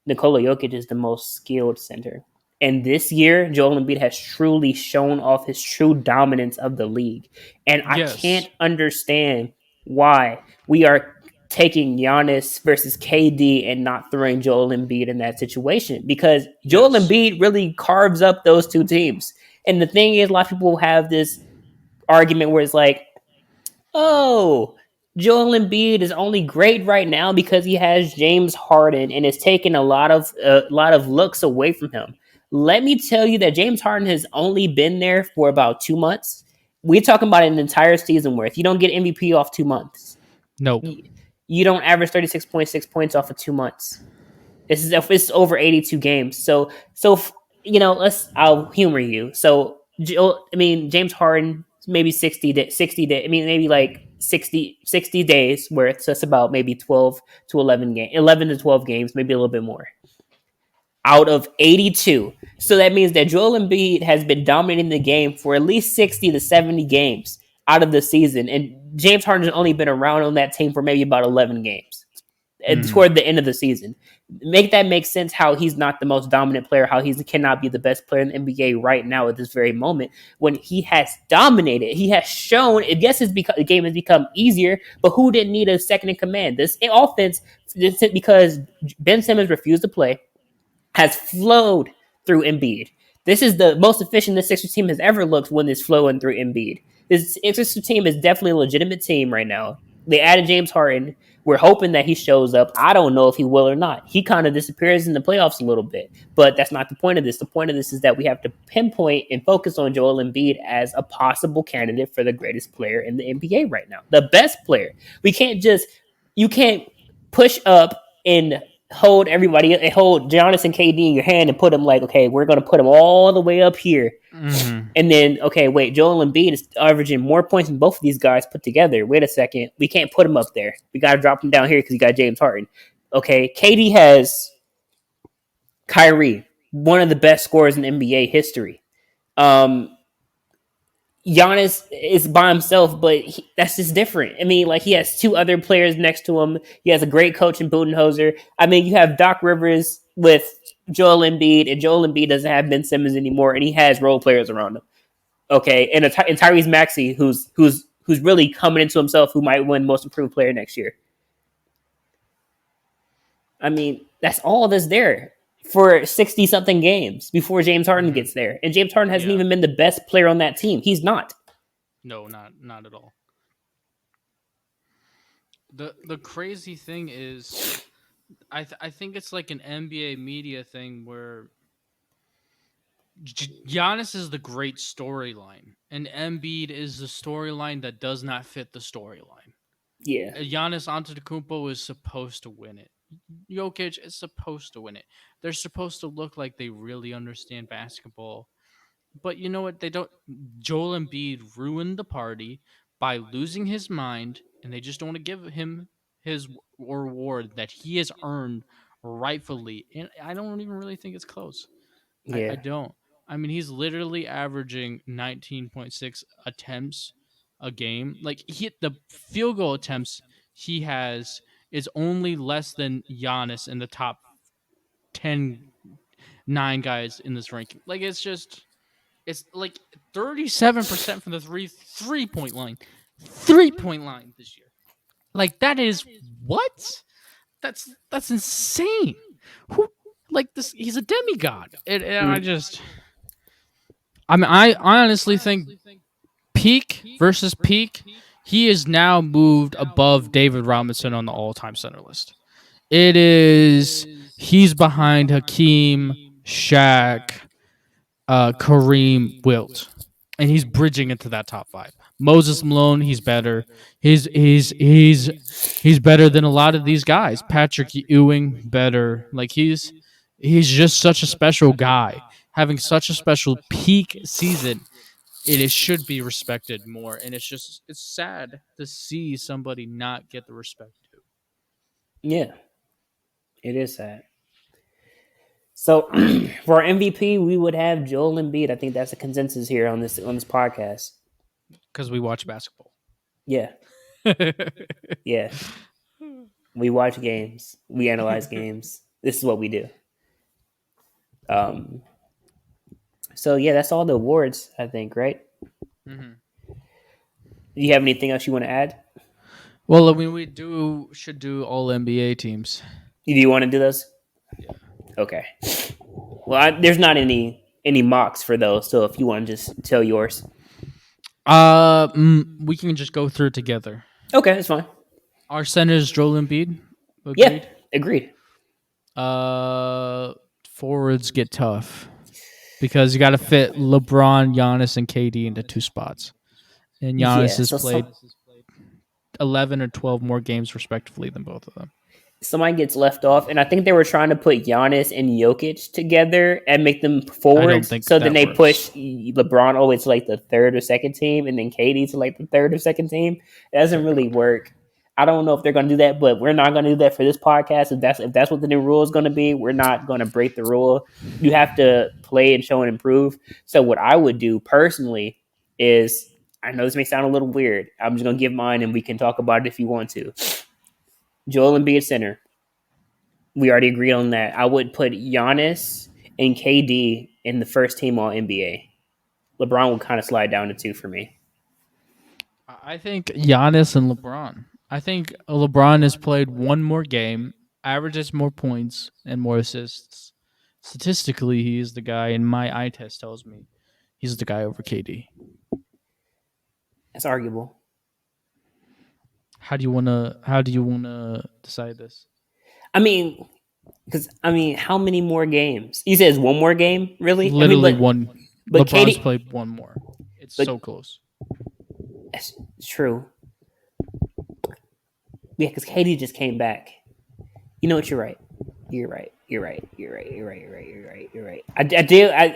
Nikola Jokic is the most skilled center. And this year, Joel Embiid has truly shown off his true dominance of the league. And I can't understand why we are taking Giannis versus KD and not throwing Joel Embiid in that situation, because Joel Embiid really carves up those two teams. And the thing is, a lot of people have this argument where it's like, oh, Joel Embiid is only great right now because he has James Harden and it's taken a lot of looks away from him. Let me tell you that James Harden has only been there for about 2 months. We're talking about an entire season where if you don't get MVP off 2 months,
nope,
you don't average 36.6 points off of 2 months. It's over 82 games. So I'll humor you. So James Harden maybe 60 days where it's just about maybe 11 to 12 games, maybe a little bit more out of 82. So that means that Joel Embiid has been dominating the game for at least 60 to 70 games out of the season. And James Harden has only been around on that team for maybe about 11 games toward the end of the season. Make that make sense how he's not the most dominant player, how he cannot be the best player in the NBA right now at this very moment when he has dominated. He has shown, yes, the game has become easier, but who didn't need a second in command? This offense, because Ben Simmons refused to play, has flowed through Embiid. This is the most efficient the Sixers team has ever looked when it's flowing through Embiid. This Sixers team is definitely a legitimate team right now. They added James Harden. We're hoping that he shows up. I don't know if he will or not. He kind of disappears in the playoffs a little bit, but that's not the point of this. The point of this is that we have to pinpoint and focus on Joel Embiid as a possible candidate for the greatest player in the NBA right now. The best player. You can't push up and hold everybody and hold Giannis and KD in your hand and put them like, okay, we're going to put them all the way up here. Mm-hmm. And then, okay, wait, Joel Embiid is averaging more points than both of these guys put together. Wait a second. We can't put him up there. We got to drop him down here because you got James Harden. Okay, KD has Kyrie, one of the best scorers in NBA history. Giannis is by himself, but that's just different. I mean, like he has two other players next to him. He has a great coach in Budenholzer. I mean, you have Doc Rivers with Joel Embiid, and Joel Embiid doesn't have Ben Simmons anymore, and he has role players around him. Okay, and Tyrese Maxey, who's really coming into himself, who might win Most Improved Player next year. I mean, that's all that's there for 60-something games before James Harden gets there. And James Harden hasn't even been the best player on that team. He's not.
No, not at all. The crazy thing is, I think it's like an NBA media thing where Giannis is the great storyline, and Embiid is the storyline that does not fit the storyline.
Yeah.
Giannis Antetokounmpo is supposed to win it. Jokic is supposed to win it. They're supposed to look like they really understand basketball. But you know what? They don't. Joel Embiid ruined the party by losing his mind, and they just don't want to give him his reward that he has earned rightfully. And I don't even really think it's close.
Yeah.
I don't. I mean, he's literally averaging 19.6 attempts a game. Like the field goal attempts he has is only less than Giannis in the top 9 guys in this ranking. Like it's like 37% from the three-point line. 3-point line this year. Like that is what? That's insane. Who like this? He's a demigod. I honestly think peak versus peak, he is now moved above David Robinson on the all-time center list. He's behind Hakeem, Shaq, Kareem, Wilt, and he's bridging into that top 5. Moses Malone, he's better. He's better than a lot of these guys. Patrick Ewing, better. Like he's just such a special guy, having such a special peak season. It should be respected more, and it's sad to see somebody not get the respect due.
Yeah, it is sad. So for our MVP, we would have Joel Embiid. I think that's a consensus here on this podcast.
Because we watch basketball.
Yeah. Yeah. We watch games. We analyze games. This is what we do. So yeah, that's all the awards, I think, right?
Mm-hmm.
Do you have anything else you want to add?
Well, I mean, should do all NBA teams.
Do you want to do those?
Yeah.
Okay. Well, there's not any mocks for those, so if you want to just tell yours.
We can just go through it together.
Okay, that's fine.
Our center is Joel Embiid. Agreed?
Yeah, agreed.
Forwards get tough because you got to fit LeBron, Giannis, and KD into 2 spots, and Giannis has played 11 or 12 more games respectively than both of them.
Somebody gets left off, and I think they were trying to put Giannis and Jokic together and make them forwards. So then they push LeBron always to like the 3rd or 2nd team, and then KD to like the 3rd or 2nd team. It doesn't really work. I don't know if they're going to do that, but we're not going to do that for this podcast. If that's what the new rule is going to be, we're not going to break the rule. You have to play and show and improve. So what I would do personally is, I know this may sound a little weird. I'm just going to give mine, and we can talk about it if you want to. Joel Embiid center. We already agreed on that. I would put Giannis and KD in the first team all NBA. LeBron would kind of slide down to 2 for me.
I think Giannis and LeBron. I think LeBron has played one more game, averages more points and more assists. Statistically, he is the guy, and my eye test tells me he's the guy over KD.
That's arguable.
How do you wanna decide this?
I mean, how many more games? You said it's one more game, really?
Literally one.
But
LeBron's played one more. It's so close.
That's true. Yeah, because KD just came back. You know what? You're right. You're right.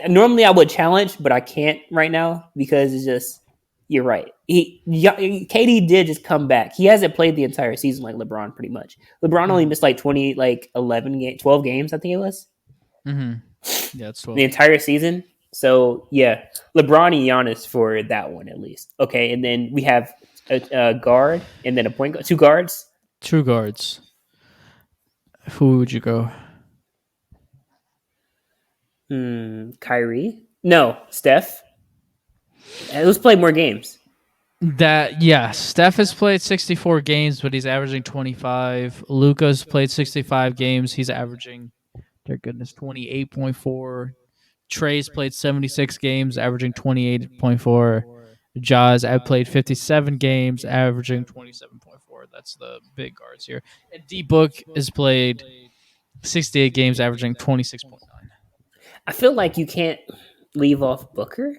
Normally I would challenge, but I can't right now because it's just. You're right. KD did just come back. He hasn't played the entire season like LeBron, pretty much. LeBron only missed like 12 games, I think it was.
Mm-hmm. Yeah, it's 12.
The entire season. So yeah, LeBron and Giannis for that one at least. Okay, and then we have a guard and then a point guard, two guards.
Two guards. Who would you go?
Kyrie? No, Steph. Let's play more games.
Steph has played 64 games, but he's averaging 25. Luka's played 65 games. He's averaging, dear goodness, 28.4. Trey's played 76 games, averaging 28.4. Jaws, I've played 57 games, averaging 27.4. That's the big guards here. And D Book has played 68 games, averaging 26.9.
I feel like you can't leave off Booker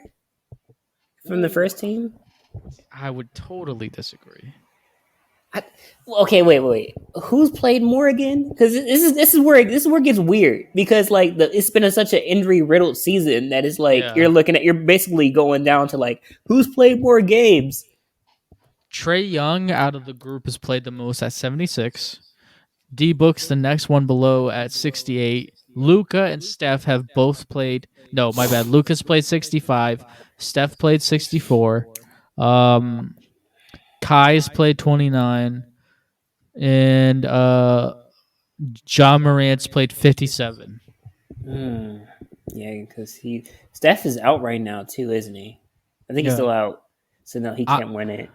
from the first team.
I would totally disagree.
Okay, wait. Who's played more again? Because this is where it gets weird. Because like it's been such an injury riddled season that it's like you're basically going down to like who's played more games.
Trey Young out of the group has played the most at 76. D Book's the next one below at 68. Luka and Steph have both played. No, my bad. Luka's played 65. Steph played 64. Kai's played 29. And John Morant's played 57.
Yeah, because Steph is out right now too, isn't he? I think he's still out. So no, he can't win it.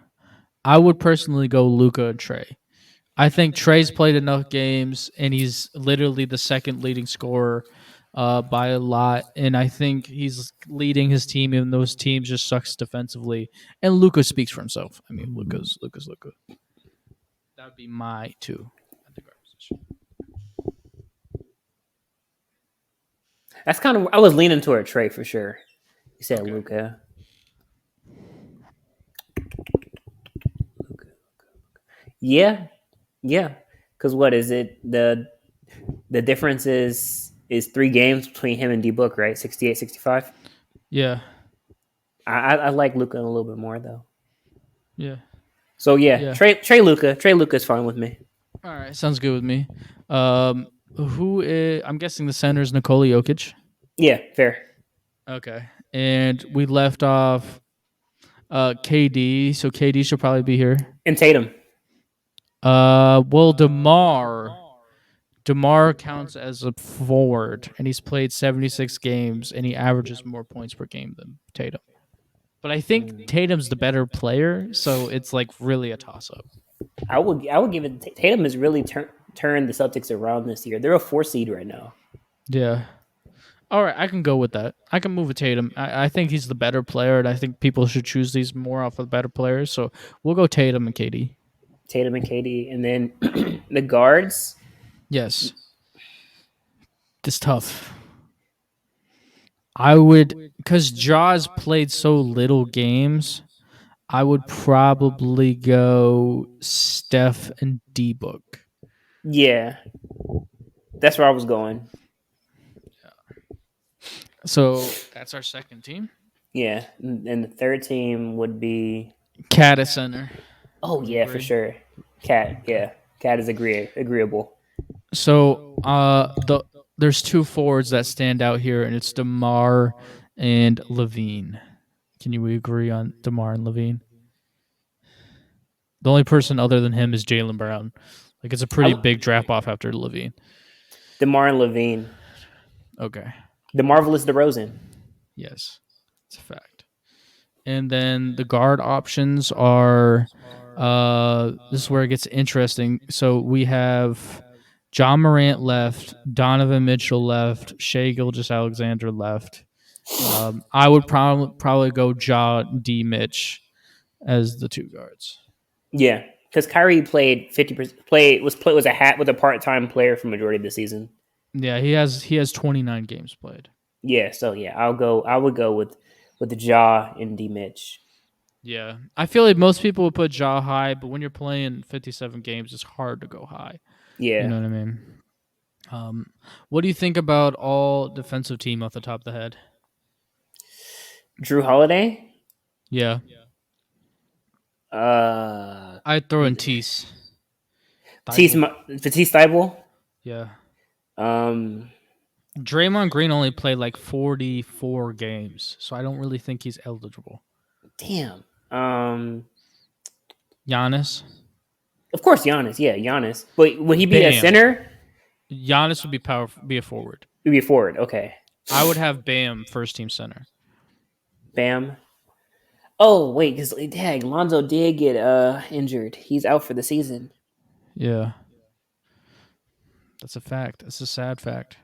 I would personally go Luka and Trey. I think Trey's played enough games, and he's literally the second leading scorer by a lot. And I think he's leading his team, even though his team just sucks defensively. And Luka speaks for himself. I mean, Luka's Luka. That would be my two at the guard position.
That's kind of I was leaning toward Trey for sure. You said Luka. Yeah. Because what is it? The difference is 3 games between him and D Book, right? 68, 65?
Yeah.
I like Luka a little bit more though.
Yeah.
So yeah. Trey Luka. Trey Luka is fine with me.
All right, sounds good with me. Who is? I'm guessing the center is Nikola Jokic.
Yeah, fair.
Okay, and we left off KD, so KD should probably be here.
And Tatum.
Well, DeMar counts as a forward, and he's played 76 games, and he averages more points per game than Tatum. But I think Tatum's the better player, so it's like really a toss-up.
I would give it. Tatum has really turned the Celtics around this year. They're a 4 seed right now.
Yeah. All right, I can go with that. I can move with Tatum. I think he's the better player, and I think people should choose these more off of better players. So we'll go Tatum and KD.
Tatum and KD, and then the guards.
Yes. It's tough. I would, because Jaws played so little games, I would probably go Steph and D Book.
Yeah. That's where I was going.
So that's our second team?
Yeah. And the third team would be
Cat at center.
Oh, yeah, for sure. Cat, yeah. Cat is agreeable.
So there's 2 forwards that stand out here, and it's DeMar and Levine. Can you agree on DeMar and Levine? The only person other than him is Jaylen Brown. Like, it's a pretty big drop-off after Levine.
DeMar and Levine.
Okay.
The Marvelous DeRozan.
Yes, it's a fact. And then the guard options are this is where it gets interesting. So we have John Morant left, Donovan Mitchell left, Shai Gilgeous-Alexander left. I would probably go Ja D Mitch as the 2 guards.
Yeah, because Kyrie played 50%. Was a part-time player for majority of the season.
Yeah, he has 29 games played.
Yeah, so yeah, I would go with the Ja and D Mitch.
Yeah, I feel like most people would put Ja high, but when you're playing 57 games, it's hard to go high.
Yeah,
you know what I mean. What do you think about all defensive team off the top of the head?
Drew Holiday.
Yeah. I'd throw in Tease.
Thibault.
Yeah. Draymond Green only played like 44 games, so I don't really think he's eligible.
Damn.
Giannis,
Of course, Giannis. Yeah, Giannis. But would he be a
Bam.
center?
Giannis would be a forward.
He'd be a forward. Okay.
I would have Bam first team center.
Bam. Oh wait, because dang, Lonzo did get injured. He's out for the season.
Yeah, that's a fact. That's a sad fact.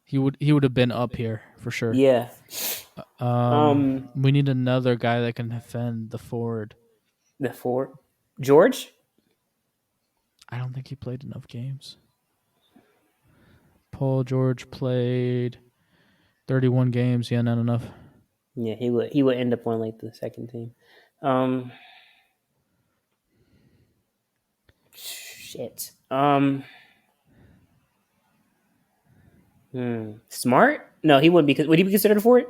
He would have been up here for sure.
Yeah. Um,
We need another guy that can defend the forward.
the forward, George.
I don't think he played enough games. Paul George played 31 games. Yeah, not enough.
Yeah, he would end up on like the second team. Um, shit. Smart? No, he wouldn't be. Would he be considered a forward?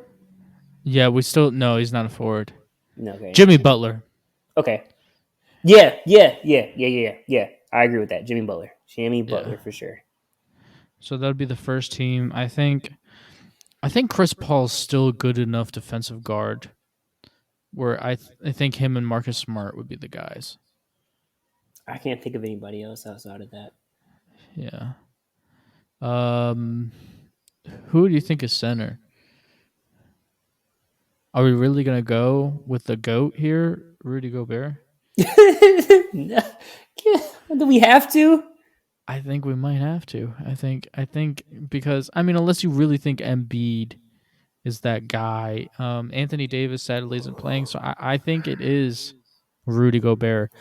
Yeah, we still no. He's not a forward.
No. Okay.
Jimmy Butler.
Okay. Yeah. I agree with that. Jimmy Butler. Jimmy Butler
Yeah.
for sure.
So that would be the first team. I think Chris Paul's still good enough defensive guard. Where I think him and Marcus Smart would be the guys.
I can't think of anybody else outside of that.
Yeah. Who do you think is center? Are we really gonna go with the GOAT here, Rudy Gobert?
No. Do we have to?
I think we might have to. I think because unless you really think Embiid is that guy, Anthony Davis sadly isn't playing, so I think it is Rudy Gobert.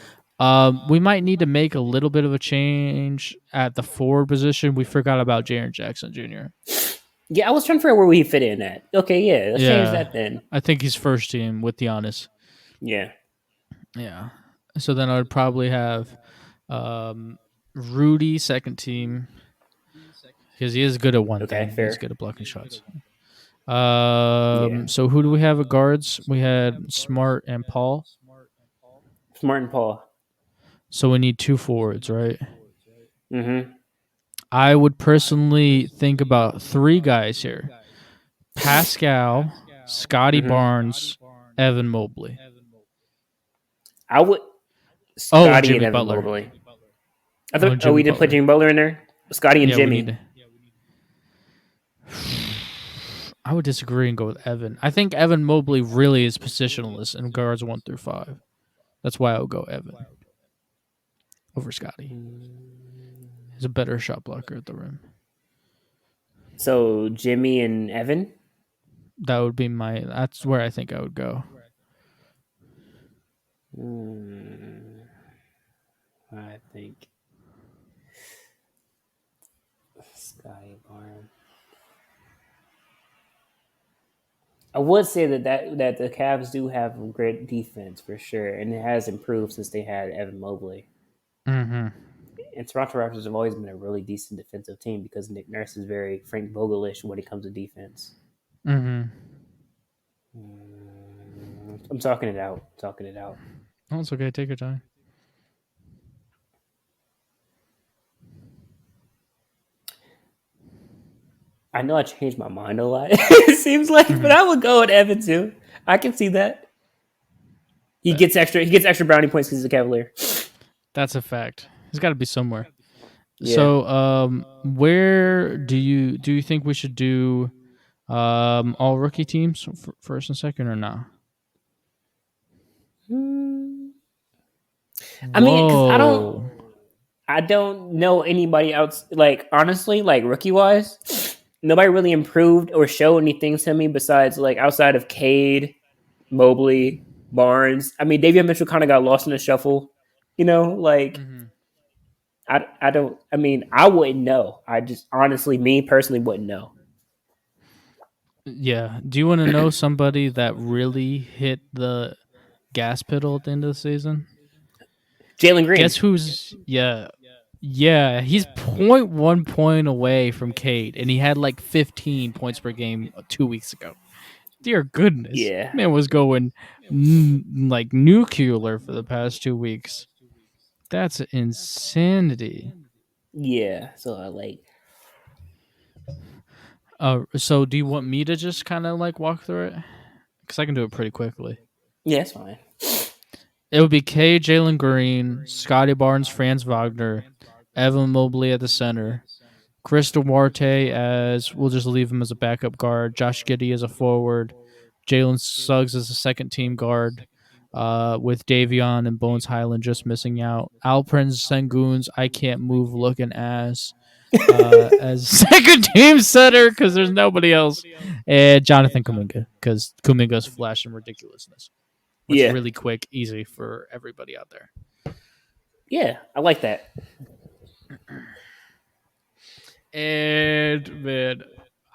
We might need to make a little bit of a change at the forward position. We forgot about Jaren Jackson Jr.
Yeah, I was trying to figure out where we fit in at. Okay, yeah, let's change
Yeah,
that then.
I think he's first team with Giannis.
Yeah.
Yeah. So then I would probably have Rudy second team because he is good at one
Okay,
thing.
fair.
He's good at blocking shots.
Yeah.
So who do we have at guards? We had Smart and Paul.
Smart and Paul.
So we need two forwards, right?
Mm-hmm.
I would personally think about three guys here: Pascal, Scotty
Mm-hmm.
Barnes, Evan Mobley.
I would.
Oh,
Scotty
Jimmy
and Evan
Butler.
Mobley. I thought.
Jimmy
We didn't put
Butler.
Jimmy Butler in there. Scotty and
Yeah,
Jimmy.
I would disagree and go with Evan. I think Evan Mobley really is positionless in guards 1 through 5. That's why I would go Evan over Scotty. He's a better shot blocker at the rim.
So Jimmy and Evan.
That would be that's where I think I would go.
I think Scotty Barnes. I would say that the Cavs do have great defense for sure, and it has improved since they had Evan Mobley.
Mm-hmm.
And Toronto Raptors have always been a really decent defensive team because Nick Nurse is very Frank Vogelish when it comes to defense.
Mm-hmm.
I'm talking it out.
Oh, it's okay. Take your time.
I know I changed my mind a lot. It seems like, but I would go with Evan too. I can see that. He gets extra brownie points because he's a Cavalier.
That's a fact. He's got to be somewhere.
Yeah.
So, where do you think we should do all rookie teams first and second or not?
I mean, 'cause I don't know anybody else. Like honestly, like rookie wise, nobody really improved or showed anything to me besides like outside of Cade, Mobley, Barnes. I mean, Davion Mitchell kind of got lost in the shuffle. Like I don't. I mean, I wouldn't know. I just honestly, me personally, wouldn't know.
Yeah. Do you want to know somebody that really hit the gas pedal at the end of the season?
Jalen Green.
Guess who's yeah, he's 0.1 point away from Cade, and he had like 15 points per game 2 weeks ago. Dear goodness.
Yeah.
Man was going like nuclear for the past 2 weeks. That's insanity.
Yeah. So like
So do you want me to just kind of like walk through it? Because I can do it pretty quickly.
Yeah, it's fine.
It would be K, Jalen Green, Scotty Barnes, Franz Wagner, Evan Mobley at the center, Chris Duarte as we'll just leave him as a backup guard, Josh Giddey as a forward, Jalen Suggs as a second team guard, with Davion and Bones Highland just missing out. Alperen Sengun's I can't move looking ass as second team center because there's nobody else, and Jonathan Kuminga because Kuminga's flash and ridiculousness. It's
Yeah.
really quick, easy for everybody out there.
Yeah, I like that.
And man,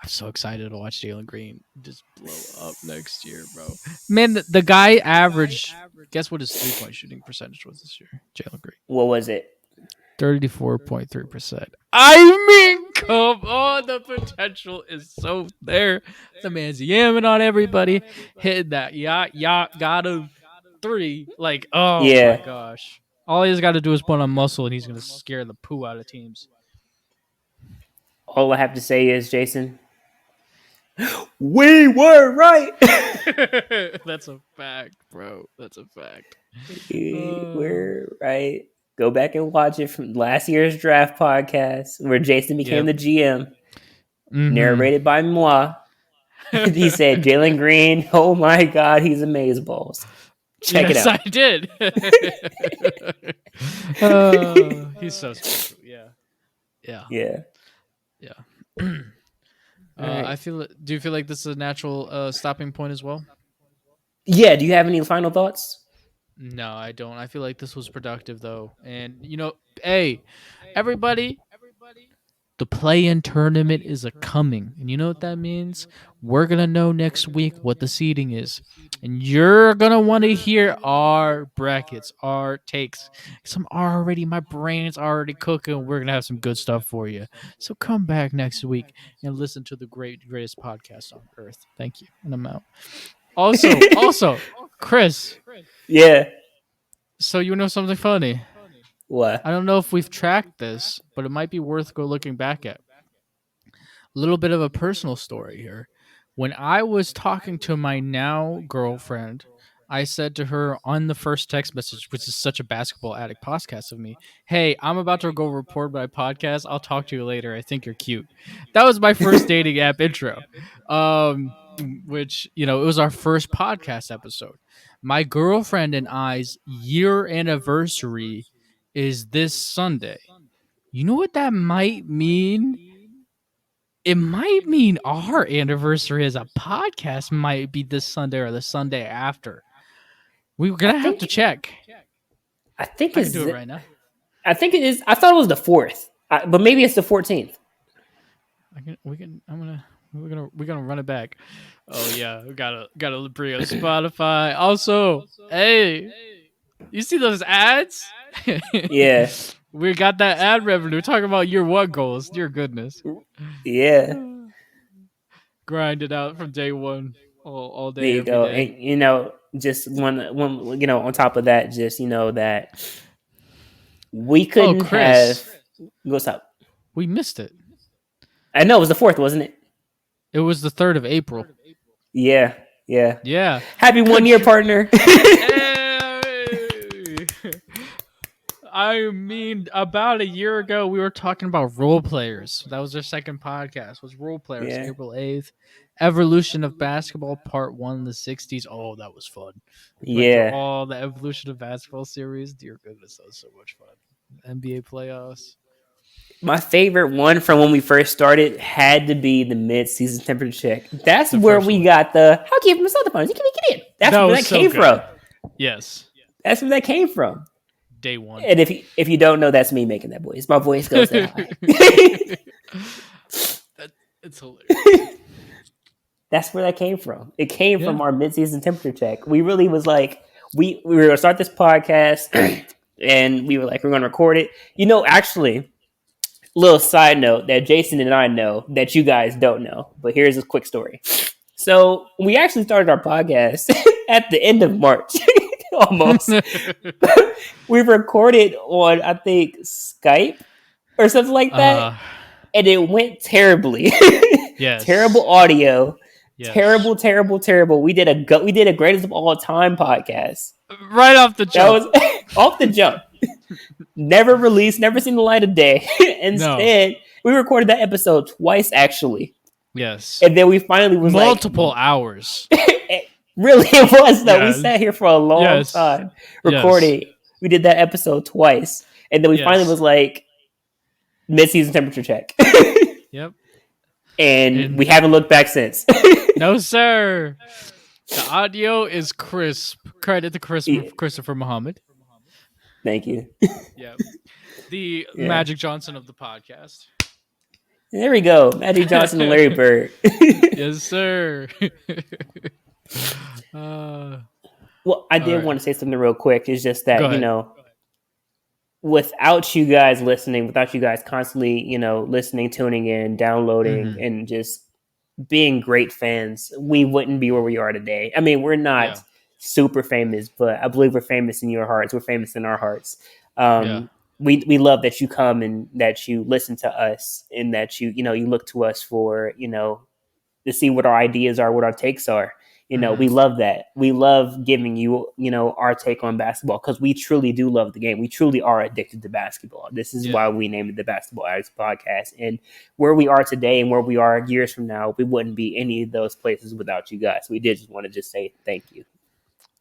I'm so excited to watch Jalen Green just blow up next year, bro. Man, the guy averaged. Guess what his 3-point shooting percentage was this year? Jalen Green,
What was it?
34.3%. I mean, come on, the potential is so there. The man's yamming on everybody, hitting that got him 3. Like, oh
Yeah.
my gosh. All he's got to do is put on muscle, and he's going to scare the poo out of teams.
All I have to say is, Jason, we were right.
That's a fact, bro. That's a fact.
We're right. Go back and watch it from last year's draft podcast where Jason became the GM, narrated by moi. He said, Jalen Green, oh my God, he's amazeballs. Check it out.
I did. He's so special. Yeah.
Yeah. Right.
I feel. Do you feel like this is a natural stopping point as well?
Yeah. Do you have any final thoughts?
No, I don't. I feel like this was productive though, and hey, everybody, the play-in tournament is a coming, and you know what that means? We're gonna know next week what the seeding is, and you're gonna want to hear our brackets, our takes. My brain's already cooking. We're gonna have some good stuff for you. So come back next week and listen to the greatest podcast on earth. Thank you, and I'm out. Also, Chris.
Yeah.
So you know something funny?
What?
I don't know if we've tracked this, but it might be worth looking back at. A little bit of a personal story here. When I was talking to my now girlfriend, I said to her on the first text message, which is such a basketball addict podcast of me, hey, I'm about to go record my podcast. I'll talk to you later. I think you're cute. That was my first dating app intro, which, it was our first podcast episode. My girlfriend and I's year anniversary is this Sunday. You know what that might mean? It might mean our anniversary as a podcast might be this Sunday or the Sunday after. We're gonna have to check.
I think
I can do it right now.
I think it is. I thought it was the 4th, but maybe it's the 14th.
We're gonna run it back. Oh yeah, we gotta bring up Spotify. Also, hey, you see those ads?
Yeah.
We got that ad revenue. We're talking about year 1 goals. Dear goodness.
Yeah.
Grind it out from day 1 all day.
There you go.
Day.
And just one on top of that, just that we couldn't have. What's up?
We missed it.
I know it was the 4th, wasn't it?
It was the 3rd of April.
Yeah. Happy 1 year, partner.
I mean, about a year ago, we were talking about role players. That was our second podcast. Was role players? Yeah. April 8th. Evolution of Basketball, Part 1 in the 60s. Oh, that was fun.
Yeah.
All the Evolution of Basketball series. Dear goodness, that was so much fun. NBA playoffs.
My favorite one from when we first started had to be the mid-season temperature check. That's where we got the how can you from Southern Pines? You can get in. That's where that came from.
Yes.
That's where that came from.
Day 1.
And if you don't know, that's me making that voice. My voice goes that high.
It's hilarious.
That's where that came from. It came from our mid-season temperature check. We really was like, we were going to start this podcast, and we were like, we're going to record it. Actually, little side note that Jason and I know that you guys don't know, but here's a quick story. So we actually started our podcast at the end of March. Almost. We recorded on, I think, Skype or something like that. And it went terribly.
Yes.
terrible audio,
Yes.
terrible. We did a greatest of all time podcast.
Right off the
That
jump.
was off the jump. Never released, never seen the light of day.
No.
Instead, we recorded that episode twice actually.
Yes.
And then we finally was
multiple hours.
Really, it was though. We
Yes.
sat here for a long
Yes.
time recording.
Yes.
We did that episode twice, and then we finally
Yes.
was like mid-season temperature check.
Yep.
And we haven't looked back since.
No, sir. The audio is crisp. Credit to Christopher Muhammad.
Thank you.
Yep. The Magic Johnson of the podcast.
There we go. Magic Johnson and Larry Bird.
Yes, sir.
Well, I did want to say something real quick. It's just that, without you guys listening, without you guys constantly, listening, tuning in, downloading, and just being great fans, we wouldn't be where we are today. I mean, we're not super famous, but I believe we're famous in your hearts. We're famous in our hearts. We love that you come and that you listen to us and that you look to us for, to see what our ideas are, what our takes are. We love that. We love giving you, our take on basketball because we truly do love the game. We truly are addicted to basketball. This is why we named it the Basketball Addicts Podcast. And where we are today and where we are years from now, we wouldn't be any of those places without you guys. We did just want to say thank you.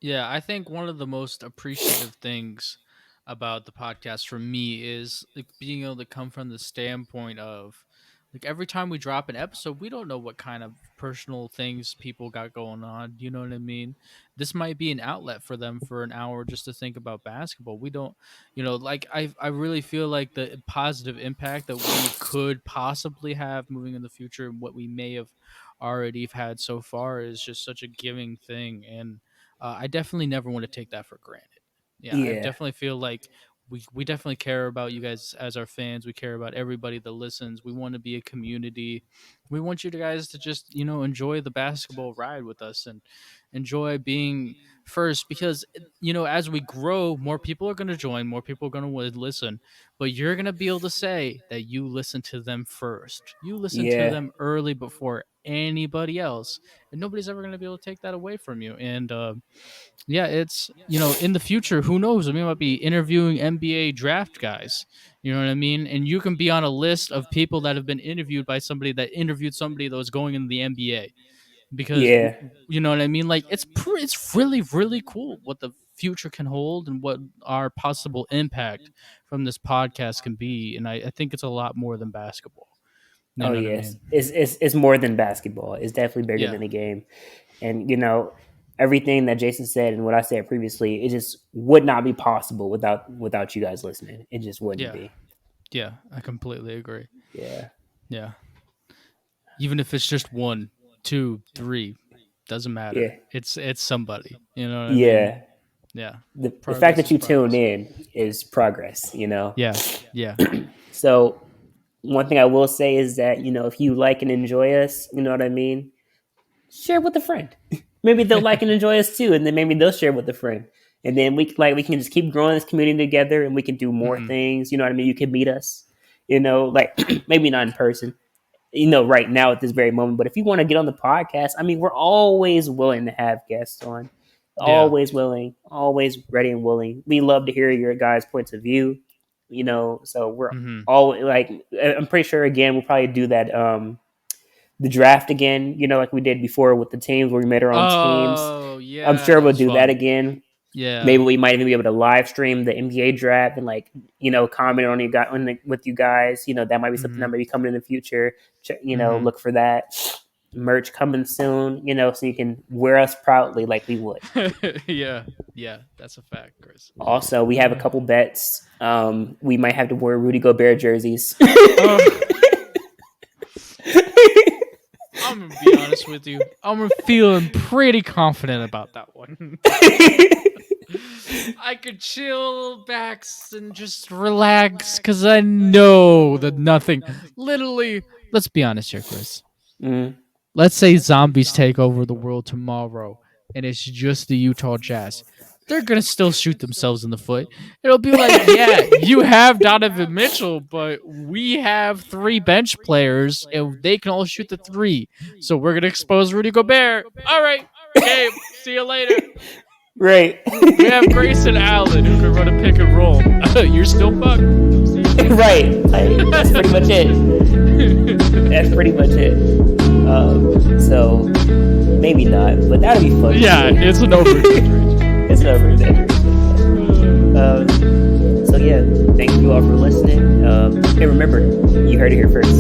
Yeah, I think one of the most appreciative things about the podcast for me is like being able to come from the standpoint of like every time we drop an episode, we don't know what kind of personal things people got going on. You know what I mean? This might be an outlet for them for an hour just to think about basketball. We don't, like I really feel like the positive impact that we could possibly have moving in the future and what we may have already had so far is just such a giving thing. And I definitely never want to take that for granted. Yeah, I definitely feel like we definitely care about you guys as our fans. We care about everybody that listens. We want to be a community. We want you guys to just, enjoy the basketball ride with us and enjoy being first because, as we grow, more people are going to join, more people are going to listen, but you're going to be able to say that you listen to them first. You listen to them early before anybody else, and nobody's ever going to be able to take that away from you. And, it's, in the future, who knows? We might be interviewing NBA draft guys. You know what I mean? And you can be on a list of people that have been interviewed by somebody that interviewed somebody that was going in the NBA. Because, you know what I mean? Like, it's really, really cool what the future can hold and what our possible impact from this podcast can be. And I think it's a lot more than basketball.
You know what I mean? It's more than basketball. It's definitely bigger than a game. And, everything that Jason said and what I said previously, it just would not be possible without you guys listening. It just wouldn't be.
Yeah, I completely agree.
Yeah.
Even if it's just 1, 2, 3, doesn't matter.
Yeah.
It's somebody. You know what I mean? Yeah.
The fact that you tune in is progress,
Yeah.
So one thing I will say is that, if you like and enjoy us, you know what I mean? Share with a friend. Maybe they'll like and enjoy us too, and then maybe they'll share with a friend. And then we can just keep growing this community together and we can do more things. You know what I mean? You can meet us, like maybe not in person, right now at this very moment. But if you want to get on the podcast, I mean, we're always willing to have guests on. Always willing, always ready and willing. We love to hear your guys' points of view, so we're always like, I'm pretty sure again, we'll probably do that, the draft again, like we did before with the teams where we made our own teams.
Oh, yeah.
I'm sure we'll do that again.
Yeah.
Maybe we might even be able to live stream the NBA draft and comment on with you guys. That might be something that might be coming in the future. Look for that. Merch coming soon, so you can wear us proudly like we would.
Yeah, that's a fact, Chris.
Also, we have a couple bets. We might have to wear Rudy Gobert jerseys.
I'm going to be honest with you. I'm feeling pretty confident about that one. I could chill back and just relax because I know that nothing... Literally, let's be honest here, Chris. Let's say zombies take over the world tomorrow and it's just the Utah Jazz. they're going to still shoot themselves in the foot. It'll be like, yeah, you have Donovan Mitchell, but we have 3 bench players, and they can all shoot the 3. So we're going to expose Rudy Gobert. All right, okay, see you later.
Right.
We have Grayson Allen who can run a pick and roll. You're still fucked.
Right. That's pretty much it. That's pretty much it. So maybe not, but that'd be fun.
Yeah, it's an over-exaggeration.
It's an over-exaggeration. So yeah, thank you all for listening. And remember, you heard it here first.